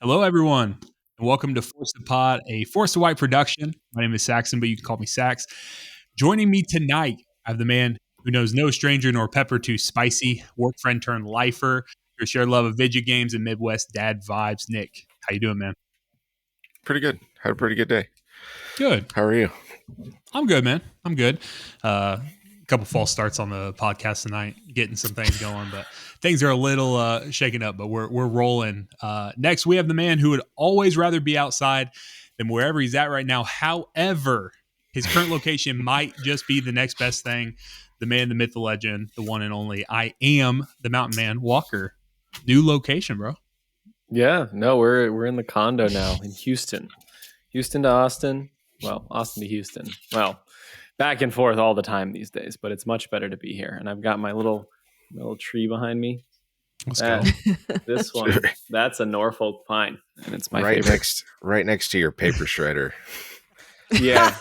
Hello, everyone, and welcome to ForcedToPod, a Forced to White production. My name is Saxon, but you can call me Sax. Joining me tonight, I have the man who knows no stranger nor pepper too spicy, work friend turned lifer, your shared love of video games and Midwest dad vibes. Nick, how you doing, man? Pretty good. Had a pretty good day. Good. How are you? I'm good, man. I'm good. A couple false starts on the podcast tonight, getting some things going, but things are a little shaken up, but we're rolling. Next, we have the man who would always rather be outside than wherever he's at right now. However, his current location might just be the next best thing. The man, the myth, the legend, the one and only. I am the Mountain Man, Walker. New location, bro. Yeah, no, we're in the condo now in Houston. Houston to Austin. Well, Austin to Houston. Well, back and forth all the time these days, but it's much better to be here. And I've got my little tree behind me. Let's go. This one, that's a Norfolk pine, and it's my favorite. Right next to your paper shredder. Yeah,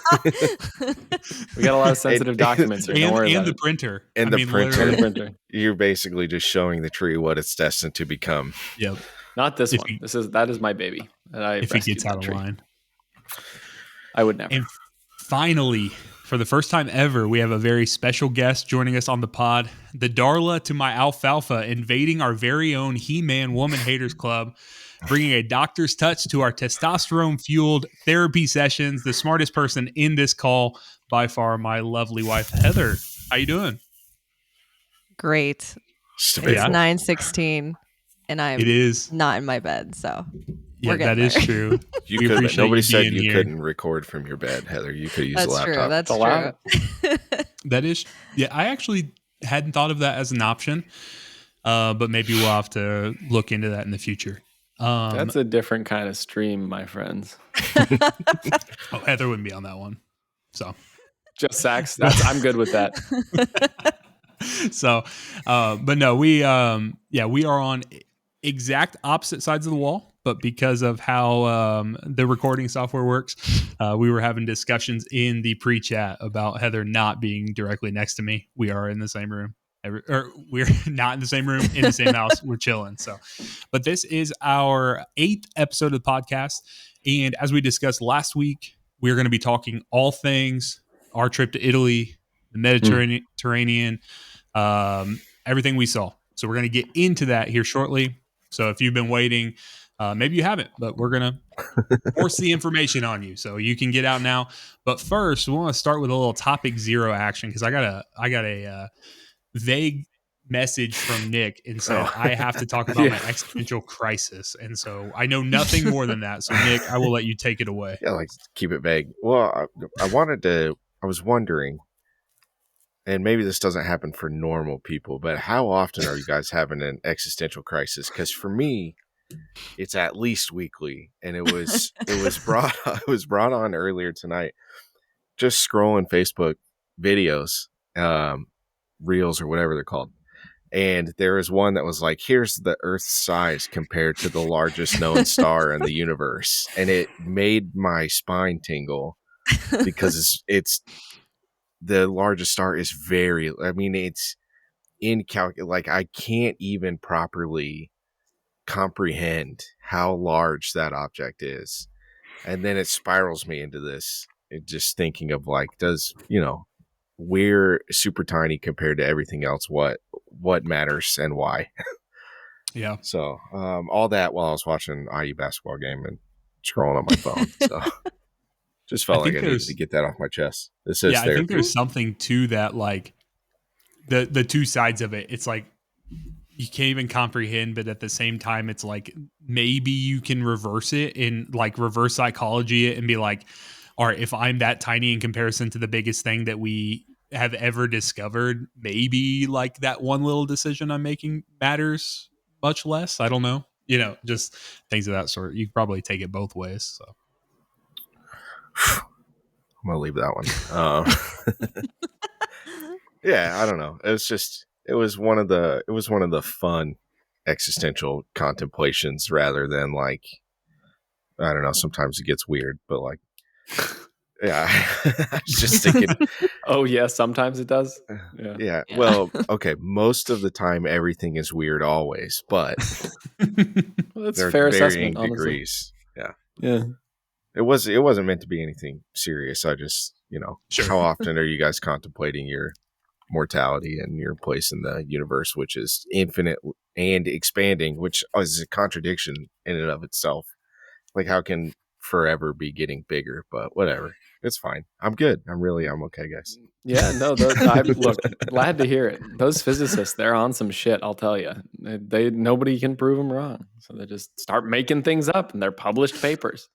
we got a lot of sensitive documents here. Don't worry and about the it. printer. And the printer. And the printer. You're basically just showing the tree what it's destined to become. Yep. Not this one. That is my baby. If he gets out of line. I would never. And finally, for the first time ever, we have a very special guest joining us on the pod. The Darla to my alfalfa, invading our very own He-Man Woman Haters Club, bringing a doctor's touch to our testosterone-fueled therapy sessions. The smartest person in this call, by far, my lovely wife, Heather. How you doing? Great. It's 9:16, and I'm not in my bed, so... Yeah, that is true. Nobody said you couldn't record from your bed, Heather. You could use a laptop. That's true. That is. Yeah, I actually hadn't thought of that as an option, but maybe we'll have to look into that in the future. That's a different kind of stream, my friends. Heather wouldn't be on that one. So just Sax. I'm good with that. So, but no, we are on exact opposite sides of the wall. But because of how the recording software works, we were having discussions in the pre-chat about Heather not being directly next to me. We are in the same room. We're not in the same room, in the same house. We're chilling. So, but this is our 8th episode of the podcast. And as we discussed last week, we're going to be talking all things our trip to Italy, the Mediterranean, everything we saw. So we're going to get into that here shortly. So if you've been waiting... maybe you haven't, but we're going to force the information on you so you can get out now. But first, we want to start with a little topic zero action because I got a vague message from Nick and said I have to talk about my existential crisis. And so I know nothing more than that. So Nick, I will let you take it away. Yeah, keep it vague. Well, I was wondering, and maybe this doesn't happen for normal people, but how often are you guys having an existential crisis? Because for me, it's at least weekly, and it was brought on earlier tonight. Just scrolling Facebook videos, reels or whatever they're called, and there was one that was like, "Here's the Earth's size compared to the largest known star in the universe," and it made my spine tingle because it's the largest star is very. I mean, it's incalculable. Like I can't even properly comprehend how large that object is, and then it spirals me into this just thinking of we're super tiny compared to everything else, what matters and why. Yeah, so all that while I was watching an IU basketball game and scrolling on my phone. So just felt like I needed to get that off my chest. This is therapy. I think there's something to that, like the two sides of it. It's like you can't even comprehend, but at the same time, it's like maybe you can reverse it and like reverse psychology it and be like, all right, if I'm that tiny in comparison to the biggest thing that we have ever discovered, maybe like that one little decision I'm making matters much less. I don't know. Just things of that sort. You could probably take it both ways. So I'm going to leave that one. Yeah, I don't know. It was one of the fun existential contemplations rather than like, I don't know, sometimes it gets weird, but like Yeah. I was just thinking. Oh, yeah. Sometimes it does. Yeah. Well, okay. Most of the time, everything is weird always, but Well, that's there are fair varying assessment, honestly. degrees. Yeah. Yeah. It wasn't meant to be anything serious. I just, Sure. How often are you guys contemplating your mortality and your place in the universe, which is infinite and expanding, which is a contradiction in and of itself. Like, how can forever be getting bigger? But whatever, it's fine. I'm good. I'm okay, guys. Yeah, no, look, glad to hear it. Those physicists, they're on some shit, I'll tell you. Nobody can prove them wrong. So they just start making things up in their published papers.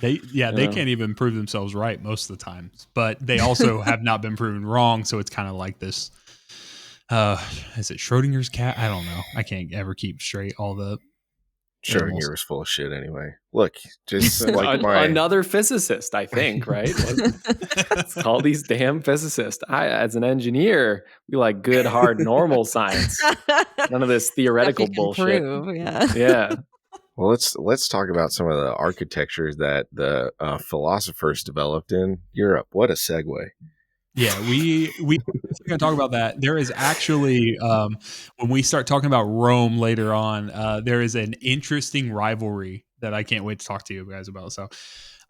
They can't even prove themselves right most of the time, but they also have not been proven wrong. So it's kind of like this. Is it Schrodinger's cat? I don't know. I can't ever keep straight all the. Schrodinger was full of shit anyway. Look, just like another physicist, I think, right? It's called these damn physicists. As an engineer, we like good, hard, normal science. None of this theoretical bullshit. Prove, yeah. Well, let's talk about some of the architectures that the philosophers developed in Europe. What a segue! Yeah, we're going to talk about that. There is actually, when we start talking about Rome later on, there is an interesting rivalry that I can't wait to talk to you guys about. So,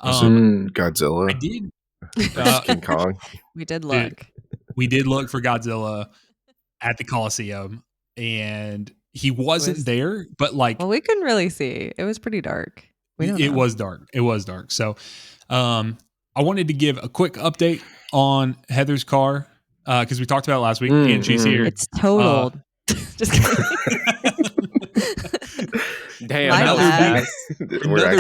Godzilla. I did. King Kong. We did look. Dude, we did look for Godzilla at the Colosseum, and he wasn't there. But well, we couldn't really see. It was pretty dark. It was dark. It was dark. So, I wanted to give a quick update on Heather's car because we talked about it last week, and she's here. It's totaled. Just kidding. Damn, another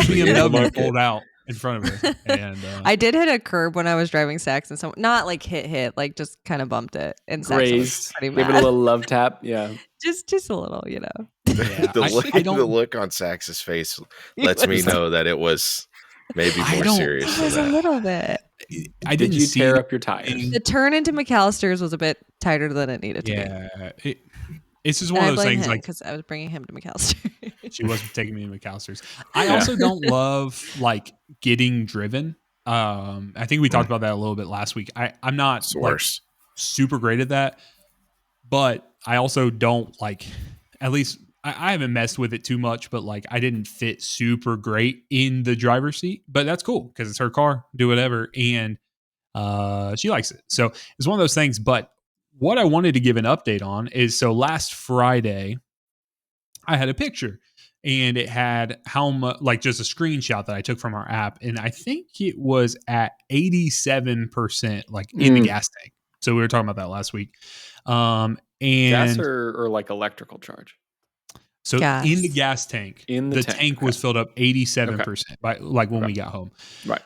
BMW pulled out in front of her. And I did hit a curb when I was driving Saxon, so not like hit, like just kind of bumped it. And grazed. Give it a little love tap. Yeah, just a little, Yeah. The look on Sax's face lets me know that it was maybe more serious. It was a little bit. I didn't see tear up your tires. The turn into McAllister's was a bit tighter than it needed to be. Yeah, it's just one of those things. Like, because I was bringing him to McAllister. She was taking me to McAllister's. I also don't love like getting driven. I think we talked about that a little bit last week. I'm not super great at that, but I also don't like. At least I haven't messed with it too much, but like I didn't fit super great in the driver's seat. But that's cool because it's her car, do whatever, and she likes it. So it's one of those things. But what I wanted to give an update on is last Friday, I had a picture and it had how much, like just a screenshot that I took from our app. And I think it was at 87%, like in the gas tank. So we were talking about that last week. And gas or like electrical charge. So gas. In the gas tank, the tank was filled up 87% by like when we got home. Right.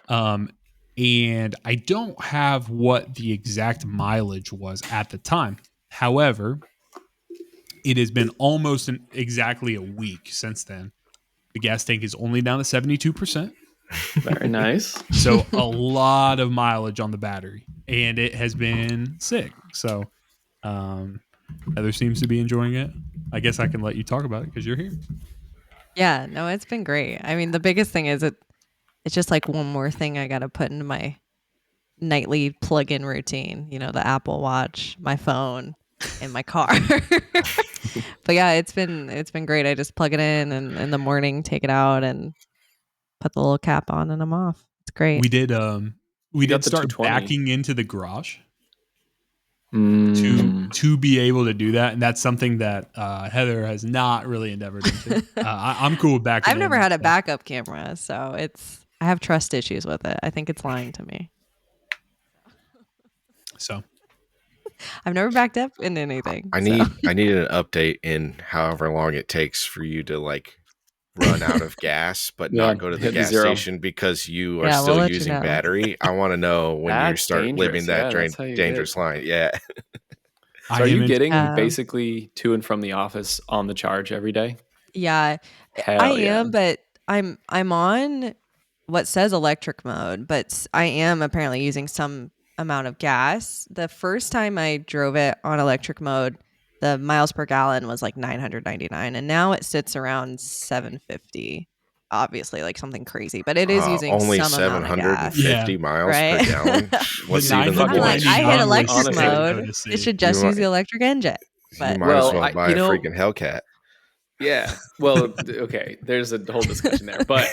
And I don't have what the exact mileage was at the time. However, it has been almost exactly a week since then. The gas tank is only down to 72%. Very nice. So a lot of mileage on the battery, and it has been sick. So Heather seems to be enjoying it. I guess I can let you talk about it because you're here. Yeah, no, it's been great. I mean, the biggest thing is it's just like one more thing I got to put into my nightly plug-in routine. The Apple Watch, my phone, and my car. But yeah, it's been great. I just plug it in and in the morning take it out and put the little cap on and I'm off. It's great. We did start backing into the garage to be able to do that, and that's something that Heather has not really endeavored into. I'm cool with backing. I've never had a backup camera, so I have trust issues with it. I think it's lying to me. So I've never backed up into anything. I need an update in however long it takes for you to like run out of gas, but not go to the gas station because you are still using battery. I want to know when you start living that dangerous line. Yeah. So are you getting basically to and from the office on the charge every day? Yeah, I am, but I'm on what says electric mode, but I am apparently using some amount of gas. The first time I drove it on electric mode, the miles per gallon was like 999, and now it sits around 750. obviously like something crazy, but it is using only some amount of gas, 750 miles right? per gallon. What's The even the I'm like, point? 999 I hit was electric honestly, mode. It should just use the electric engine. You But might as Well, well buy a freaking Hellcat. Yeah. Well, okay. There's a whole discussion there, but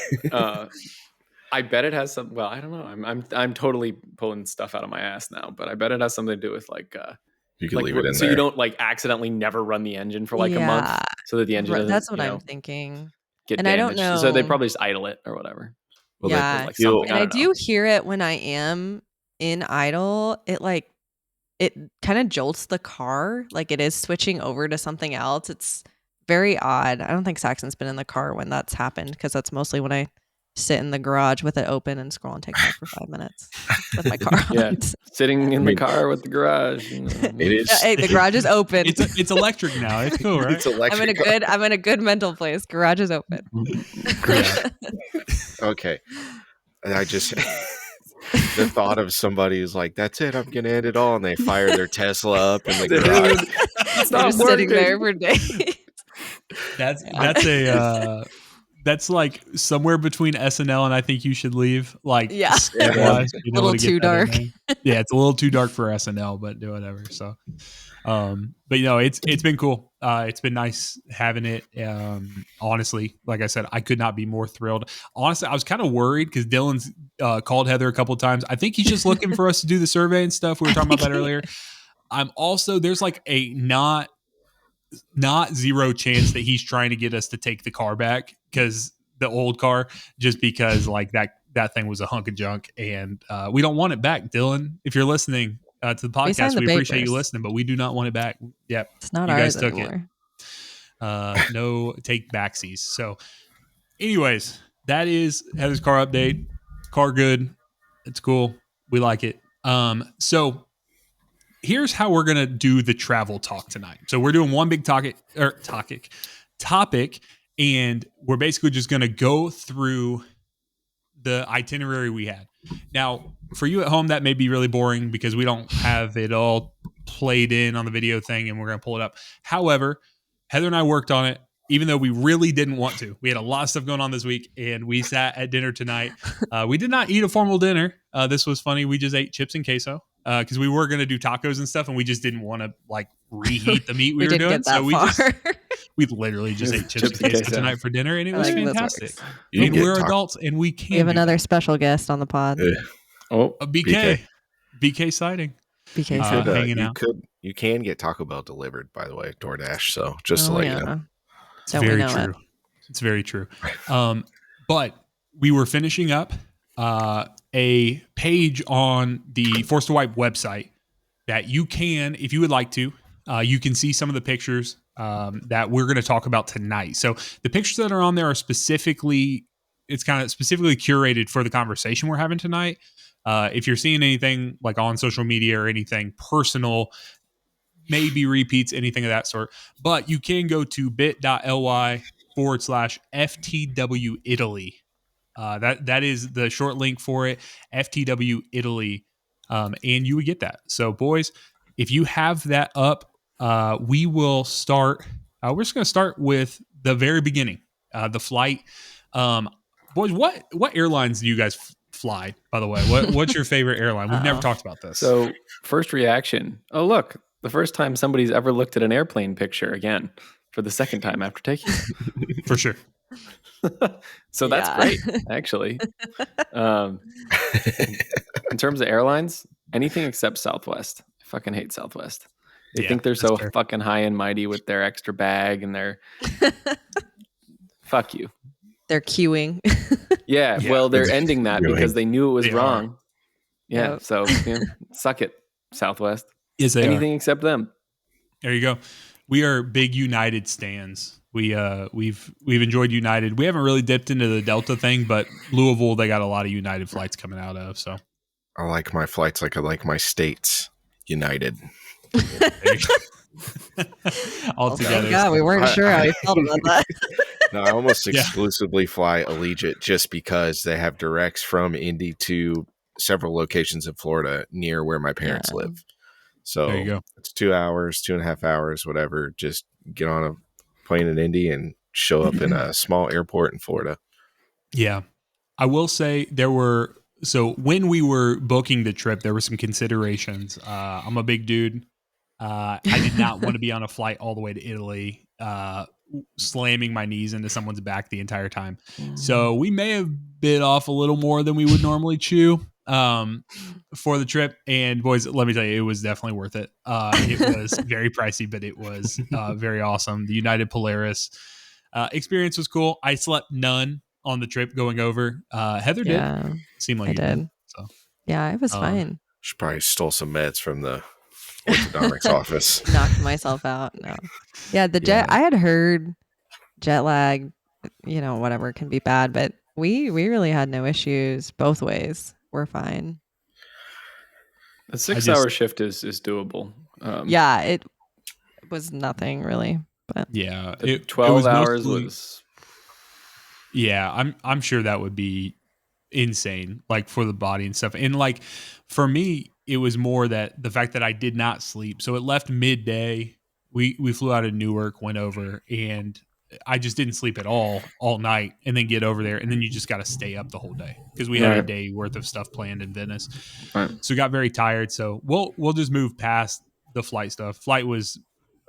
I bet it has some. Well, I don't know. I'm totally pulling stuff out of my ass now, but I bet it has something to do with like You can leave it in so there. you don't like accidentally never run the engine for like a month, so that the engine doesn't. That's what I'm thinking. Get And damaged. I don't know. So they probably just idle it or whatever. Well, Yeah. Or like something. And I don't know. do hear it when I am in idle. It kind of jolts the car, like it is switching over to something else. It's very odd. I don't think Saxon's been in the car when that's happened, because that's mostly when I sit in the garage with it open and scroll on TikTok for 5 minutes with my car on. Yeah, sitting in the car with the garage. It is. Hey, the garage is open. It's electric now. It's cool, right? It's electric. I'm in a good mental place. Garage is open. Yeah. Okay. And I just the thought of somebody who's like, "That's it, I'm gonna end it all," and they fire their Tesla up in the garage. It's They're not just sitting working. there for days. That's like somewhere between SNL and I Think You Should Leave. Like, Yeah. scale-wise, being Little able to get too that in dark. there. Yeah, it's a little too dark for SNL, but do whatever. So, but it's been cool. It's been nice having it. Honestly, like I said, I could not be more thrilled. Honestly, I was kind of worried because Dylan's called Heather a couple of times. I think he's just looking for us to do the survey and stuff. We were talking about that earlier. I'm also, there's like a not zero chance that he's trying to get us to take the car back, because the old car, just because like that thing was a hunk of junk, and we don't want it back. Dylan, if you're listening to the podcast, we appreciate you listening, but we do not want it back. Yep, It's not you guys ours took anymore. it. No take backsies. So anyways, that is Heather's car update. Car good. It's cool. We like it. So here's how we're going to do the travel talk tonight. So we're doing one big topic, and we're basically just going to go through the itinerary we had. Now, for you at home, that may be really boring because we don't have it all played in on the video thing, and we're going to pull it up. However, Heather and I worked on it, even though we really didn't want to. We had a lot of stuff going on this week, and we sat at dinner tonight. We did not eat a formal dinner. This was funny. We just ate chips and queso because we were going to do tacos and stuff, and we just didn't want to like reheat the meat we were doing. So we literally just ate chips and queso tonight for dinner, and it was fantastic. And we're adults, and we can't. We have another special guest on the pod. BK sighting. BK hanging out. You can get Taco Bell delivered, by the way, DoorDash. So just to let you know. It's very true. It's very true. But we were finishing up a page on the Forced to Wipe website that you can, if you would like to, you can see some of the pictures that we're going to talk about tonight. So the pictures that are on there are specifically curated for the conversation we're having tonight. If you're seeing anything like on social media or anything personal, maybe repeats, anything of that sort, but you can go to bit.ly/FTW Italy. That is the short link for it, FTW Italy, and you would get that. So, boys, if you have that up, we will start. We're just going to start with the very beginning, the flight. Boys, what airlines do you guys fly? By the way, what's your favorite airline? We've never talked about this. So, first reaction: oh, look, the first time somebody's ever looked at an airplane picture again for the second time after taking it. For sure. So that's great, actually. In terms of airlines, anything except Southwest. I fucking hate Southwest. They think they're so fucking high and mighty with their extra bag and their fuck you. They're queuing. Yeah, well, they're ending that because they knew it was wrong. Yeah, Yep. so suck it, Southwest. Yes, they anything are. Except them. There you go. We are big United stans. We've enjoyed United. We haven't really dipped into the Delta thing, but Louisville, they got a lot of United flights coming out of. So I like my flights like I like my states. United. All together. Yeah, we weren't sure how you felt about that. No, I almost exclusively fly Allegiant just because they have directs from Indy to several locations in Florida near where my parents live. So there you go. It's 2 hours, 2.5 hours, whatever. Just get on a plane in Indy and show up in a small airport in Florida. Yeah. I will say so when we were booking the trip, there were some considerations. I'm a big dude. I did not want to be on a flight all the way to Italy, slamming my knees into someone's back the entire time. So we may have bit off a little more than we would normally chew for the trip. And boys, let me tell you, it was definitely worth it. It was very pricey, but it was very awesome. The United Polaris experience was cool. I slept none on the trip going over. Heather did. Yeah, Seemed like I you did. did. So Yeah, it was Um, fine. She probably stole some meds from the orthodontics office. Knocked myself out. No. Yeah, the jet. Yeah. I had heard jet lag, whatever can be bad, but we really had no issues both ways. We're fine. A 6-hour shift is doable. Yeah, it was nothing really, but yeah, the it 12 was hours mostly, was. yeah, I'm sure that would be insane, like for the body and stuff. And like for me, it was more that the fact that I did not sleep. So it left midday. We flew out of Newark, went over, and I just didn't sleep at all night, and then get over there, and then you just got to stay up the whole day because we had a Right. day worth of stuff planned in Venice. Right. So got very tired. So we'll just move past the flight stuff. Flight was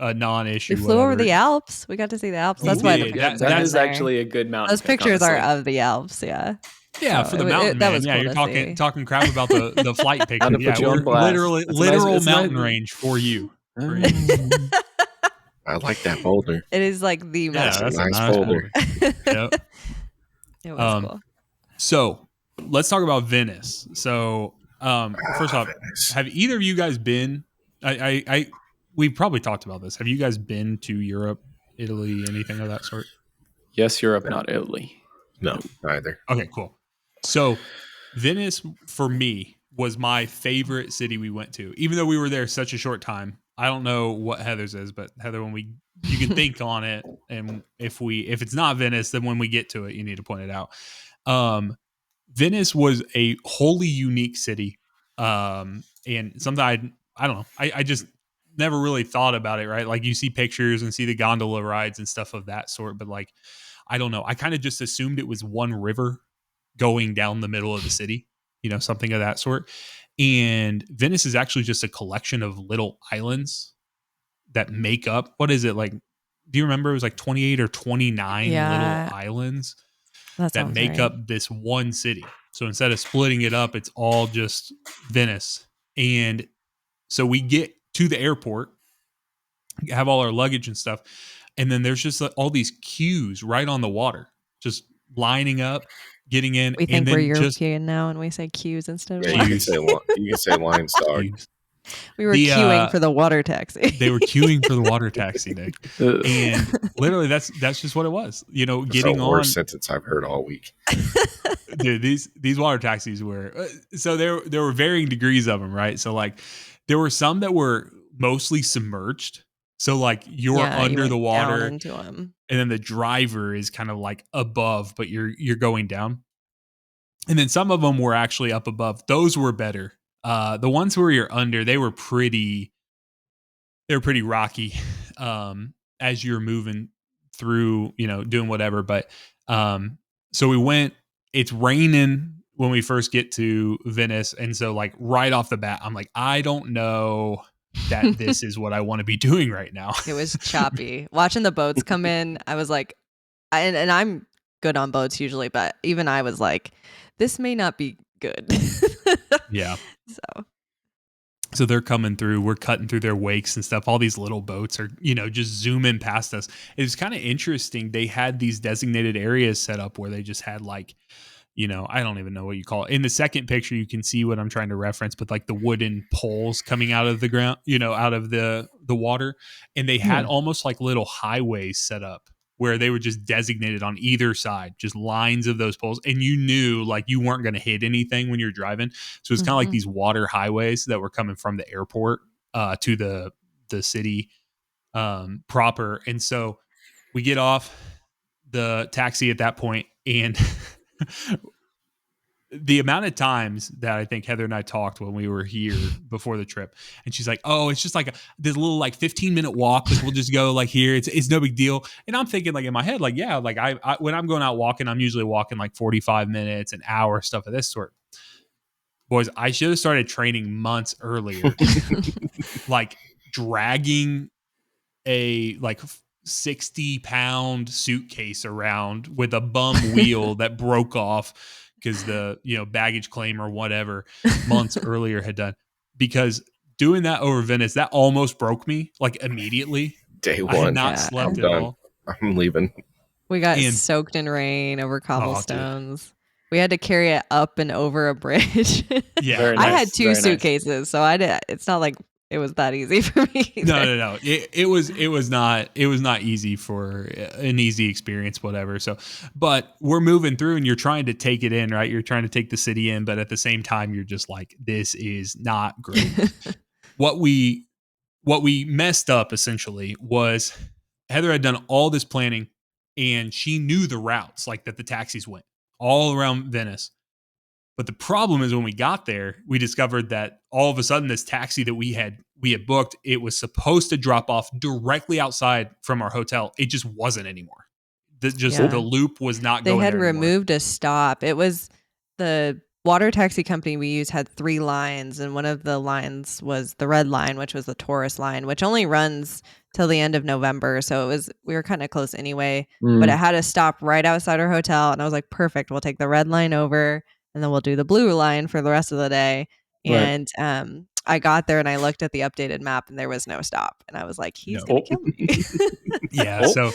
a non-issue. we flew over the Alps. We got to see the Alps. We That's why the did. pictures that are is there. actually a good mountain. Those pick, pictures are honestly. of the Alps. Yeah. Yeah, So for the mountain that man. was Yeah, cool you're to see. talking crap about the flight picture. to Yeah, put you on we're blast. literal It's mountain nice. range for you. I like that boulder. It is like the Yeah, mountain. that's a a nice nice boulder. Yep. It was cool. So let's talk about Venice. So first off, Venice. have either of you guys been? We probably talked about this. Have you guys been to Europe, Italy, anything of that sort? Yes, Europe, not Italy. No, neither. Okay, cool. So Venice for me was my favorite city we went to, even though we were there such a short time. I don't know what Heather's is, but Heather, you can think on it, and if it's not Venice, then when we get to it, you need to point it out. Venice was a wholly unique city, and something I don't know. I just never really thought about it. Right, like you see pictures and see the gondola rides and stuff of that sort, but like I don't know. I kind of just assumed it was one river going down the middle of the city, something of that sort. And Venice is actually just a collection of little islands that make up, what is it like? Do you remember? It was like 28 or 29 Yeah. little islands That that sounds make right. up this one city. So instead of splitting it up, it's all just Venice. And so we get to the airport, have all our luggage and stuff, and then there's just all these queues right on the water, just lining up, getting in. We think and then we're European now, and we say queues instead of Yeah, water. you can say lion's dog. Queues. We were queuing for the water taxi. They were queuing for the water taxi, Nick. And literally that's just what it was. That's Getting the on. worst sentence I've heard all week. Dude, these water taxis were so there were varying degrees of them, right? So like there were some that were mostly submerged. So like you're under the water into them. And then the driver is kind of like above, but you're going down. And then some of them were actually up above. Those were better. The ones where you're under, they were pretty rocky as you're moving through, doing whatever. But so we went, it's raining when we first get to Venice. And so like right off the bat, I'm like, I don't know that this is what I want to be doing right now. It was choppy. Watching the boats come in, I was like, and I'm good on boats usually, but even I was like, this may not be good. Yeah. So they're coming through, we're cutting through their wakes and stuff. All these little boats are, just zooming past us. It was kind of interesting. They had these designated areas set up where they just had like, I don't even know what you call it. In the second picture, you can see what I'm trying to reference, but like the wooden poles coming out of the ground, out of the water. And they had almost like little highways set up where they were just designated on either side, just lines of those poles. And you knew like you weren't going to hit anything when you're driving. So it's kind of like these water highways that were coming from the airport to the city proper. And so we get off the taxi at that point and the amount of times that I think Heather and I talked when we were here before the trip, and she's like, "Oh, it's just like this little like 15-minute walk. Like we'll just go like here. It's no big deal." And I'm thinking like in my head, like yeah, like I when I'm going out walking, I'm usually walking like 45 minutes, an hour, stuff of this sort. Boys, I should have started training months earlier, like dragging a like 60-pound suitcase around with a bum wheel that broke off because the baggage claim or whatever months earlier had done, because doing that over Venice, that almost broke me like immediately. Day I had one. not Yeah. slept I'm at done. all. I'm leaving. We got And- soaked in rain over dude. cobblestones. We had to carry it up and over a bridge. Yeah. Very I nice, had 2 very nice. suitcases, so it's not like it was that easy for me either. No. It was not easy for an easy experience, whatever. So, but we're moving through and you're trying to take it in, right? You're trying to take the city in, but at the same time, you're just like, this is not great. What we messed up essentially was Heather had done all this planning and she knew the routes like that the taxis went all around Venice. But the problem is when we got there, we discovered that all of a sudden this taxi that we had booked, it was supposed to drop off directly outside from our hotel. It just wasn't anymore. The loop was not They going had there anymore. removed a stop. It was the water taxi company we used had 3 lines, and one of the lines was the red line, which was the tourist line, which only runs till the end of November. So we were kind of close anyway, but it had a stop right outside our hotel. And I was like, perfect. We'll take the red line over and then we'll do the blue line for the rest of the day. Right. And I got there and I looked at the updated map and there was no stop. And I was like, he's No. going to kill me. Yeah. So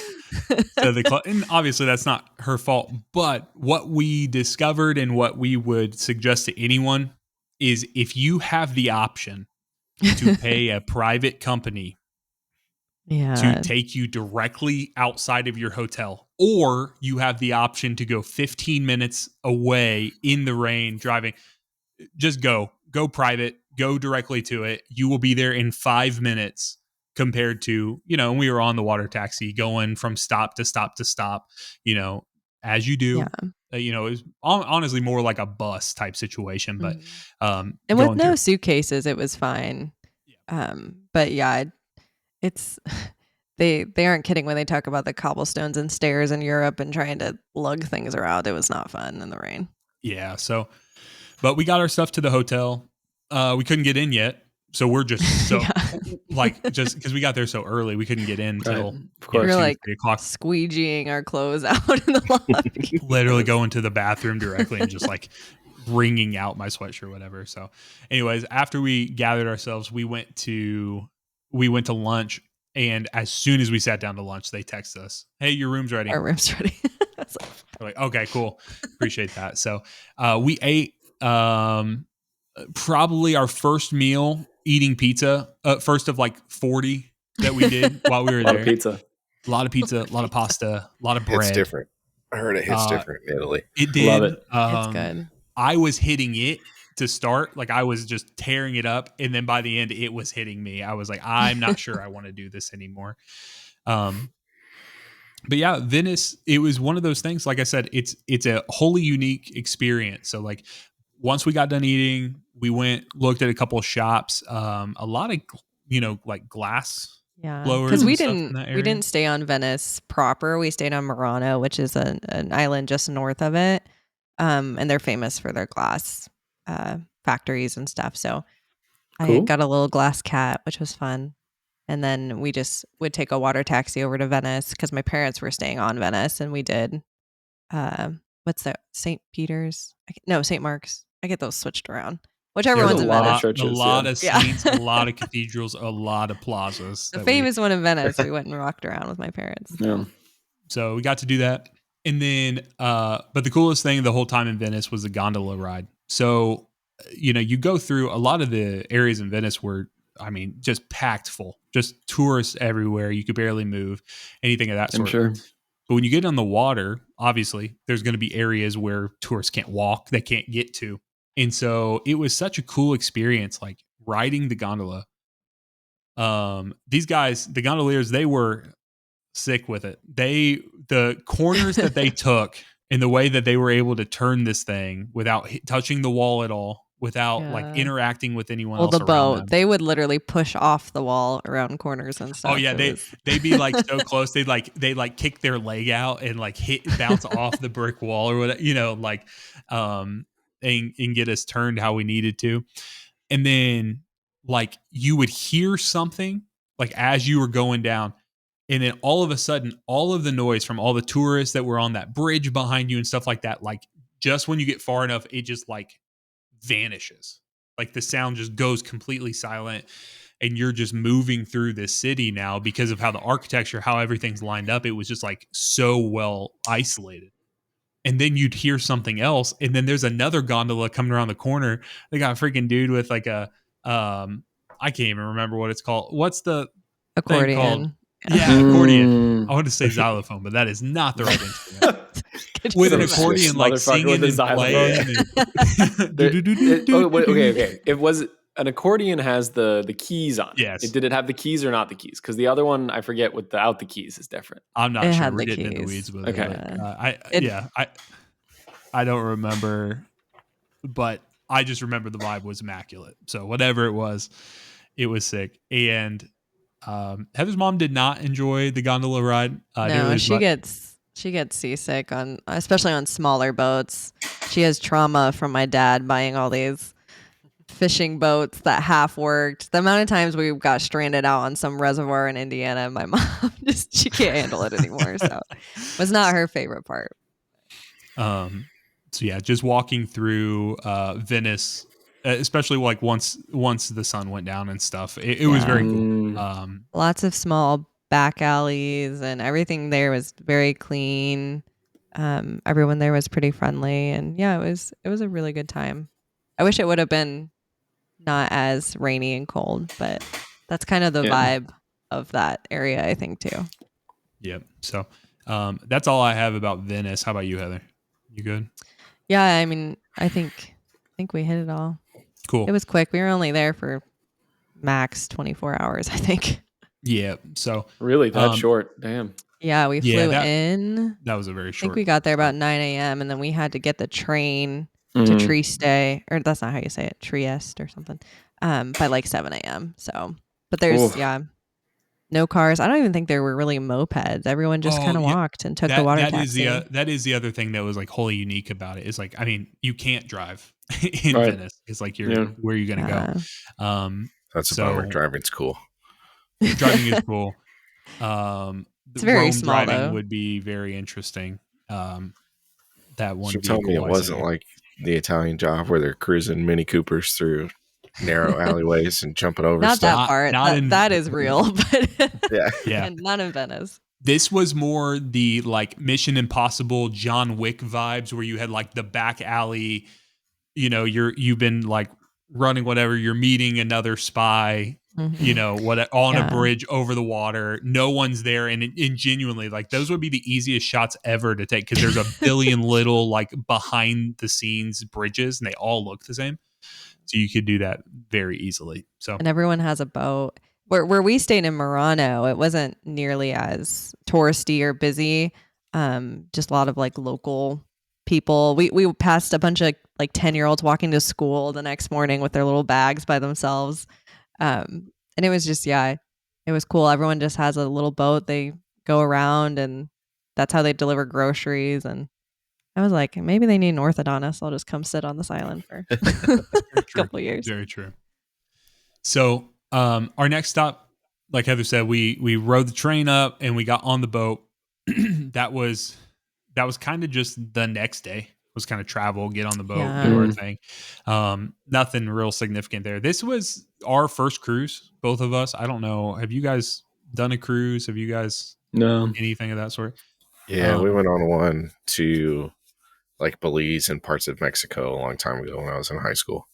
and obviously that's not her fault, but what we discovered and what we would suggest to anyone is if you have the option to pay a private company to take you directly outside of your hotel, or you have the option to go 15 minutes away in the rain driving, just go private, go directly to it. You will be there in 5 minutes compared to, we were on the water taxi going from stop to stop to stop, as you do. It was honestly more like a bus type situation, but and with no suitcases, it was fine. But yeah, it's they aren't kidding when they talk about the cobblestones and stairs in Europe and trying to lug things around. It was not fun in the rain. Yeah. So, but we got our stuff to the hotel. We couldn't get in yet. So we're just just because we got there so early, we couldn't get in until of course. We were 2, like 3 o'clock. Squeegeeing our clothes out in the lobby. Literally going to the bathroom directly and just like wringing out my sweatshirt or whatever. So anyways, after we gathered ourselves, we went to lunch. And as soon as we sat down to lunch, they text us, "Hey, your room's ready." Our room's ready. We're like, okay, cool. Appreciate that. So we ate probably our first meal eating pizza, first of like 40 that we did while we were there. A lot of pizza. A lot of pizza, a lot of pasta, a lot of bread. It's different. I heard it hits different in Italy. It did. Love it. It's good. I was hitting it to start. Like I was just tearing it up. And then by the end, it was hitting me. I was like, I'm not sure I want to do this anymore. But yeah, Venice, it was one of those things. Like I said, it's a wholly unique experience. So like once we got done eating, we looked at a couple of shops, a lot of, like glass. Yeah, blowers because we and stuff in that area. didn't stay on Venice proper. We stayed on Murano, which is an island just north of it, and they're famous for their glass factories and stuff. So I got a little glass cat, which was fun, and then we just would take a water taxi over to Venice because my parents were staying on Venice, and we did. What's that? St. Peter's? No, St. Mark's. I get those switched around. Whichever one's in Venice. Churches, a lot of saints, a lot of cathedrals, a lot of plazas. The famous one in Venice. We went and rocked around with my parents. Yeah. So we got to do that. And then, but the coolest thing the whole time in Venice was the gondola ride. So, you go through a lot of the areas in Venice were, just packed full, just tourists everywhere. You could barely move, anything of that sort. I'm sure. But when you get on the water, obviously, there's going to be areas where tourists can't walk, they can't get to. And so it was such a cool experience, like riding the gondola. These guys, the gondoliers, they were sick with it. The corners that they took And the way that they were able to turn this thing without touching the wall at all, without like Yeah. interacting with anyone Well, else the around boat, them. they would literally push off the wall around corners and stuff. Oh yeah, It was they'd be like so close. They'd kick their leg out and like bounce off the brick wall or whatever, and get us turned how we needed to. And then like you would hear something like as you were going down, and then all of a sudden, all of the noise from all the tourists that were on that bridge behind you and stuff like that, like just when you get far enough, it just like vanishes. Like the sound just goes completely silent, and you're just moving through this city now because of how the architecture, how everything's lined up. It was just like so well isolated. And then you'd hear something else, and then there's another gondola coming around the corner. They got a freaking dude with like a I can't even remember what it's called. What's the thing called? accordion. Yeah, accordion. Mm. I want to say xylophone, but that is not the right instrument. Could With an you Some accordion, six like motherfucker singing with a and playing. xylophone. Okay. It was an accordion has the keys on it. Yes. Did it have the keys or not the keys? Because the other one, I forget, without the keys is different. I'm not It sure. had We're the getting in the keys. weeds with Okay. it. But, I don't remember, but I just remember the vibe was immaculate. So whatever it was sick. And Heather's mom did not enjoy the gondola ride. No, she gets seasick especially on smaller boats. She has trauma from my dad buying all these fishing boats that half worked. The amount of times we got stranded out on some reservoir in Indiana, my mom she can't handle it anymore. So it was not her favorite part. So yeah, just walking through Venice, especially like once the sun went down and stuff, it was very cool. Lots of small back alleys, and everything there was very clean. Everyone there was pretty friendly, and yeah, it was a really good time. I wish it would have been not as rainy and cold, but that's kind of the vibe of that area, I think, too. Yep. So that's all I have about Venice. How about you, Heather? You good? Yeah, I mean, I think we hit it all. Cool. It was quick. We were only there for max 24 hours, I think. Yeah. So really that short? Damn. Yeah, we flew in. That was a very I short. think we got there about 9 a.m. and then we had to get the train to Trieste, or that's not how you say it, Trieste or something, by like 7 a.m. So, but there's no cars. I don't even think there were really mopeds. Everyone just kind of walked and took the water taxi. That is the other thing that was like wholly unique about it. Is like, I mean, you can't drive in Venice. It's like where are you going to go? That's a bummer. Driving's cool. Driving is cool. It's very Rome small, driving though. would be very interesting. That one. So tell me it wasn't like the Italian Job where they're cruising Mini Coopers through narrow alleyways and jumping over not stuff. That part. That is real, but yeah. not in Venice. This was more the like Mission Impossible John Wick vibes where you had like the back alley, you've been like running whatever, you're meeting another spy, on a bridge over the water. No one's there. And genuinely, like those would be the easiest shots ever to take because there's a billion little like behind the scenes bridges and they all look the same. So you could do that very easily. So and everyone has a boat. Where we stayed in Murano, it wasn't nearly as touristy or busy. Just a lot of like local people. We passed a bunch of like 10-year-olds walking to school the next morning with their little bags by themselves. And it was just, it was cool. Everyone just has a little boat. They go around and that's how they deliver groceries. And I was like, maybe they need an orthodontist. I'll just come sit on this island for a couple of years. Very true. So our next stop, like Heather said, we rode the train up and we got on the boat. that was kind of just the next day. Was kind of travel, get on the boat, do our thing. Nothing real significant there. This was our first cruise, both of us. I don't know. Have you guys done a cruise? Have you guys anything of that sort? Yeah, we went on one to like Belize and parts of Mexico a long time ago when I was in high school.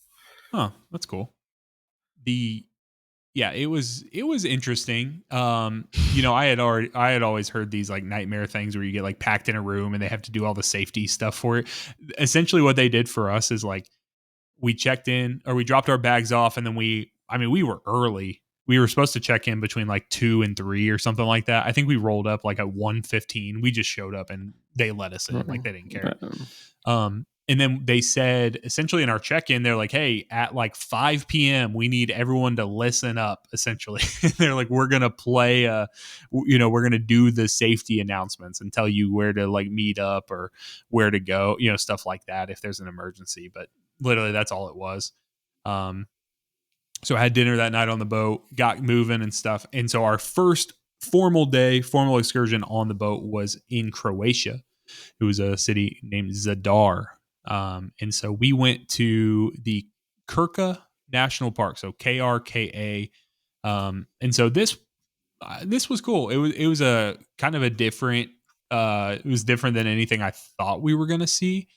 Oh, that's cool. It was interesting. I had always heard these like nightmare things where you get like packed in a room and they have to do all the safety stuff for it. Essentially what they did for us is like we checked in or we dropped our bags off and then we were early. we were supposed to check in between like 2 and 3 or something like that. I think we rolled up like at 1:15. We just showed up and they let us in. Like they didn't care. And then they said essentially in our check-in, they're like, hey, at like 5 p.m., we need everyone to listen up, essentially. They're like, we're going to play, we're going to do the safety announcements and tell you where to like meet up or where to go, stuff like that if there's an emergency. But literally that's all it was. So I had dinner that night on the boat, got moving and stuff. And so our first formal excursion on the boat was in Croatia. It was a city named Zadar. And so we went to the Krka National Park, so KRKA. And so this was cool. It was a kind of a different. It was different than anything I thought we were going to see.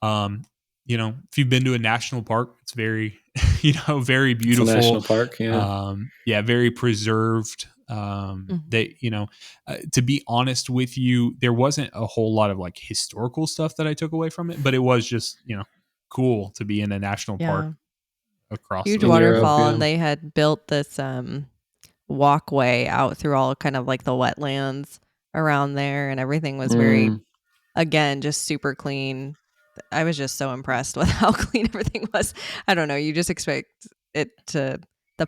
If you've been to a national park, it's very, very beautiful. It's a national park, yeah. Very preserved. To be honest with you, there wasn't a whole lot of like historical stuff that I took away from it, but it was just, cool to be in a national park across huge the waterfall. Europe, and they had built this walkway out through all kind of like the wetlands around there, and everything was very, again, just super clean. I was just so impressed with how clean everything was. I don't know, you just expect it to,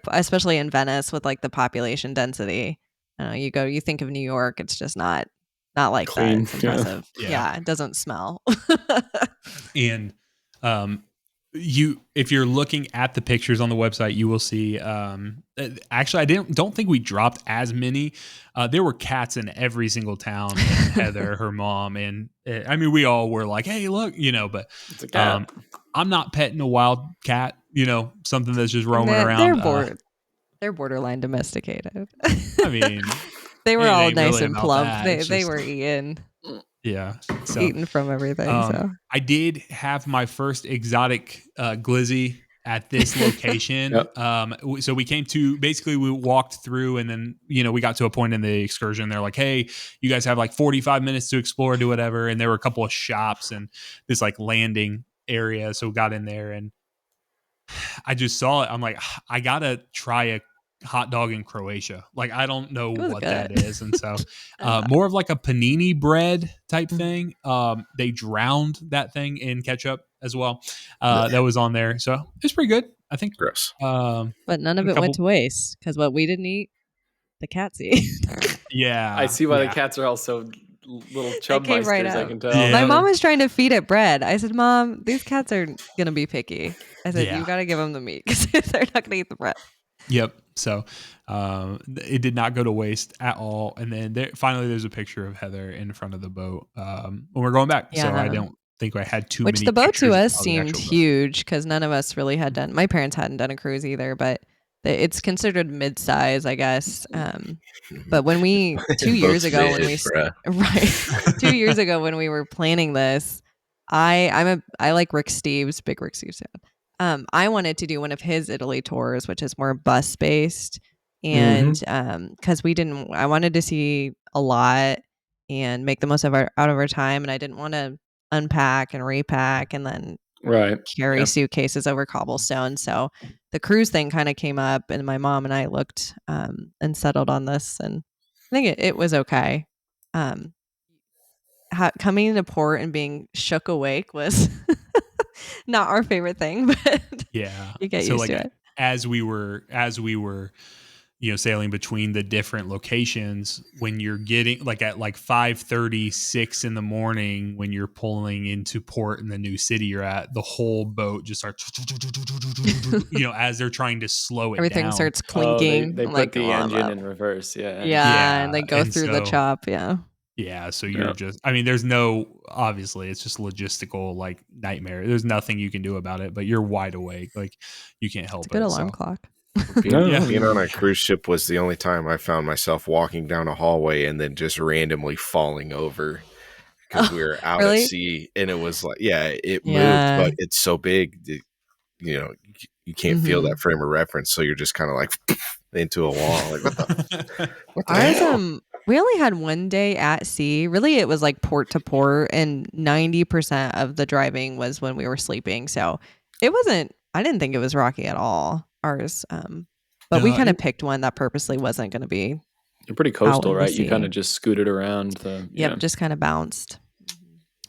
especially in Venice with like the population density. You think of New York, it's just not like clean. that. It's impressive. Yeah. It doesn't smell. And if you're looking at the pictures on the website, you will see actually I don't think we dropped as many. There were cats in every single town. And Heather, her mom, and I mean we all were like, hey, look, but it's a cat. I'm not petting a wild cat, something that's just roaming around. They're borderline domesticated. I mean, they were all nice really and plump. They just, were eating. Yeah. So, eating from everything. So I did have my first exotic glizzy at this location. Yep. So we we walked through, and then, we got to a point in the excursion. They're like, hey, you guys have like 45 minutes to explore, do whatever. And there were a couple of shops and this like landing area. So we got in there and I just saw it. I'm like, I got to try a hot dog in Croatia. Like, I don't know what that is. And so more of like a panini bread type thing. They drowned that thing in ketchup as well. That was on there. So it's pretty good, I think. Gross. But none of it went to waste, because what we didn't eat, the cats eat. Yeah. I see why the cats are also little chub came right meisters, I out. can tell. Yeah. My mom was trying to feed it bread. I said, Mom, these cats are going to be picky. I said, Yeah. you got to give them the meat because they're not going to eat the bread. Yep. So it did not go to waste at all. And then finally there's a picture of Heather in front of the boat when we're going back. Yeah. So I don't think I had too Which many the boat pictures to us of the seemed actual boat. huge, because none of us really had done, my parents hadn't done a cruise either, but it's considered mid-size, I guess. But when we 2 years ago, when we right 2 years ago when we were planning this, I like Rick Steves, big Rick Steves fan. I wanted to do one of his Italy tours, which is more bus based, and because I wanted to see a lot and make the most out of our time, and I didn't want to unpack and repack and then carry suitcases over cobblestone. So the cruise thing kind of came up, and my mom and I looked and settled on this, and I think it was okay. Coming into port and being shook awake was not our favorite thing, but yeah, you get used to it. As we were sailing between the different locations, when you're getting like at like 5:30, 6 in the morning, when you're pulling into port in the new city you're at, the whole boat just starts, as they're trying to slow it Everything down. starts clinking. They put the engine in reverse. Yeah, and they go through the chop. Yeah, so you're there's obviously it's just logistical like nightmare. There's nothing you can do about it, but you're wide awake. Like you can't help it. Good alarm clock. Being on a cruise ship was the only time I found myself walking down a hallway and then just randomly falling over because we were out at sea, and it was like, it moved, but it's so big that, you can't feel that frame of reference, so you're just kind of like into a wall. Like, what the hell? We only had one day at sea. Really, it was like port to port, and 90% of the driving was when we were sleeping. So it wasn't. I didn't think it was rocky at all. Ours, But we kind of and- picked one that purposely wasn't going to be You're pretty out coastal, in the right? You kind sea. of just scooted around the. Yep, Yeah. just kind of bounced.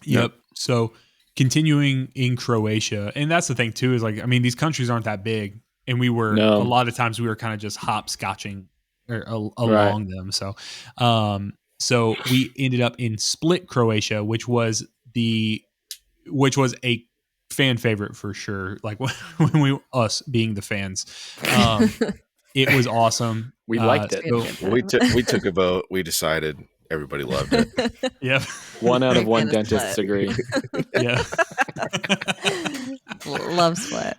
Yep. So continuing in Croatia, and that's the thing too, is like, I mean, these countries aren't that big, and we were No. a lot of times we were kind of just hopscotching Right. along them. So we ended up in Split, Croatia, which was a fan favorite for sure. Like when us being the fans, it was awesome. We liked it. So, We took a vote. We decided everybody loved it. yeah. 1 out of Big 1 fan of dentists Split. agree. Yeah. Love Split.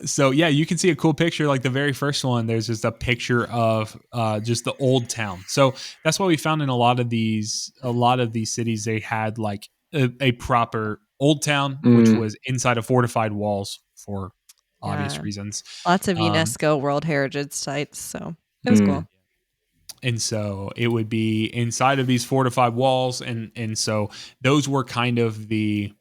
So yeah, you can see a cool picture. Like the very first one, there's just a picture of just the old town. So that's why we found in a lot of these cities, they had like a proper old town, which was inside of fortified walls for obvious Yeah. reasons. Lots of UNESCO World Heritage sites. So it was cool. And so it would be inside of these fortified walls, and so those were kind of the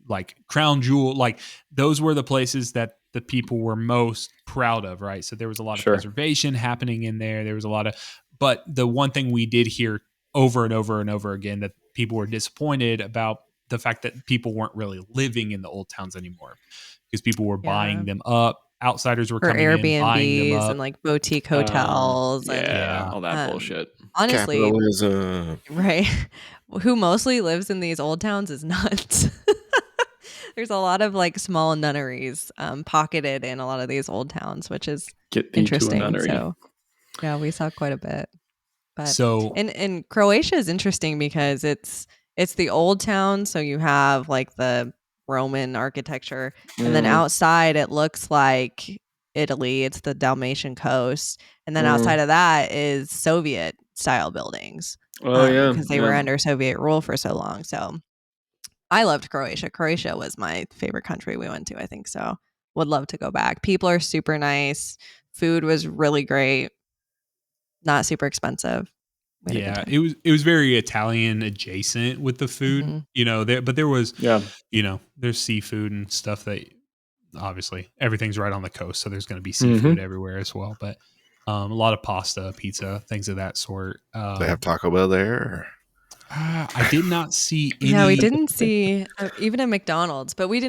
like crown jewel, like those were the places that the people were most proud of, right? So there was a lot of preservation happening in there. There was a lot of, but the one thing we did hear over and over and over again, that people were disappointed about the fact that people weren't really living in the old towns anymore, because people were buying them up. Outsiders were coming in, buying them Airbnbs up. and like boutique hotels Yeah, all that and bullshit. honestly, Capitalism. right? Who mostly lives in these old towns is nuts. There's a lot of like small nunneries pocketed in a lot of these old towns, which is Get thee interesting. to a nunnery. So yeah, we saw quite a bit. But So and Croatia is interesting because it's the old town, so you have like the Roman architecture, and then outside it looks like Italy. It's the Dalmatian coast, and then outside of that is Soviet style buildings. Oh yeah, because they were under Soviet rule for so long. So I loved Croatia. Croatia was my favorite country we went to. I think so. Would love to go back. People are super nice. Food was really great. Not super expensive. Yeah, it was very Italian adjacent with the food, you know, but there was, you know, there's seafood and stuff that obviously everything's right on the coast. So there's going to be seafood everywhere as well. But a lot of pasta, pizza, things of that sort. Do they have Taco Bell there? Or? I did not see any. Yeah, we didn't see even at McDonald's, but we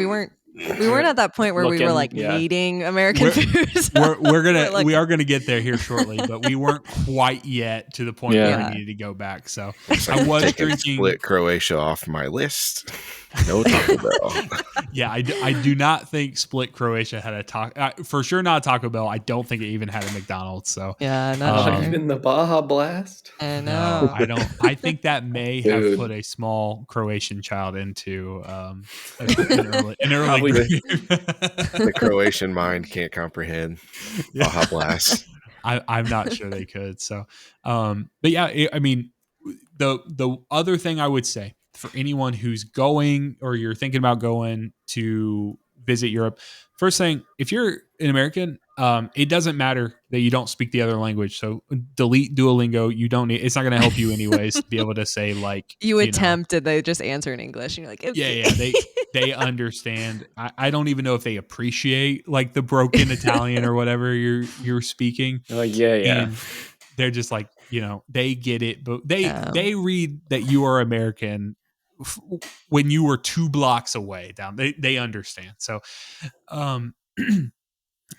weren't at that point where we were like needing American food. So we are gonna get there here shortly, but we weren't quite yet to the point where we needed to go back. So I was drinking Split Croatia off my list. No Taco Bell. Yeah, I do not think Split Croatia had a taco. For sure, not a Taco Bell. I don't think it even had a McDonald's. So yeah, not even the Baja Blast. I know. No, I don't. I think that may have put a small Croatian child into an early. The Croatian mind can't comprehend Baja Blast. I'm not sure they could. So, but yeah, I mean, the other thing I would say for anyone who's going or you're thinking about going to visit Europe, first thing, if you're an American, it doesn't matter that you don't speak the other language. So delete Duolingo. You don't need, it's not going to help you anyways to be able to say like, you attempt and they just answer in English and you're like, okay. Yeah. They understand. I don't even know if they appreciate like the broken Italian or whatever you're speaking. Oh yeah. And they're just like, you know, they get it, but they read that you are American when you were 2 blocks away down. They understand. So,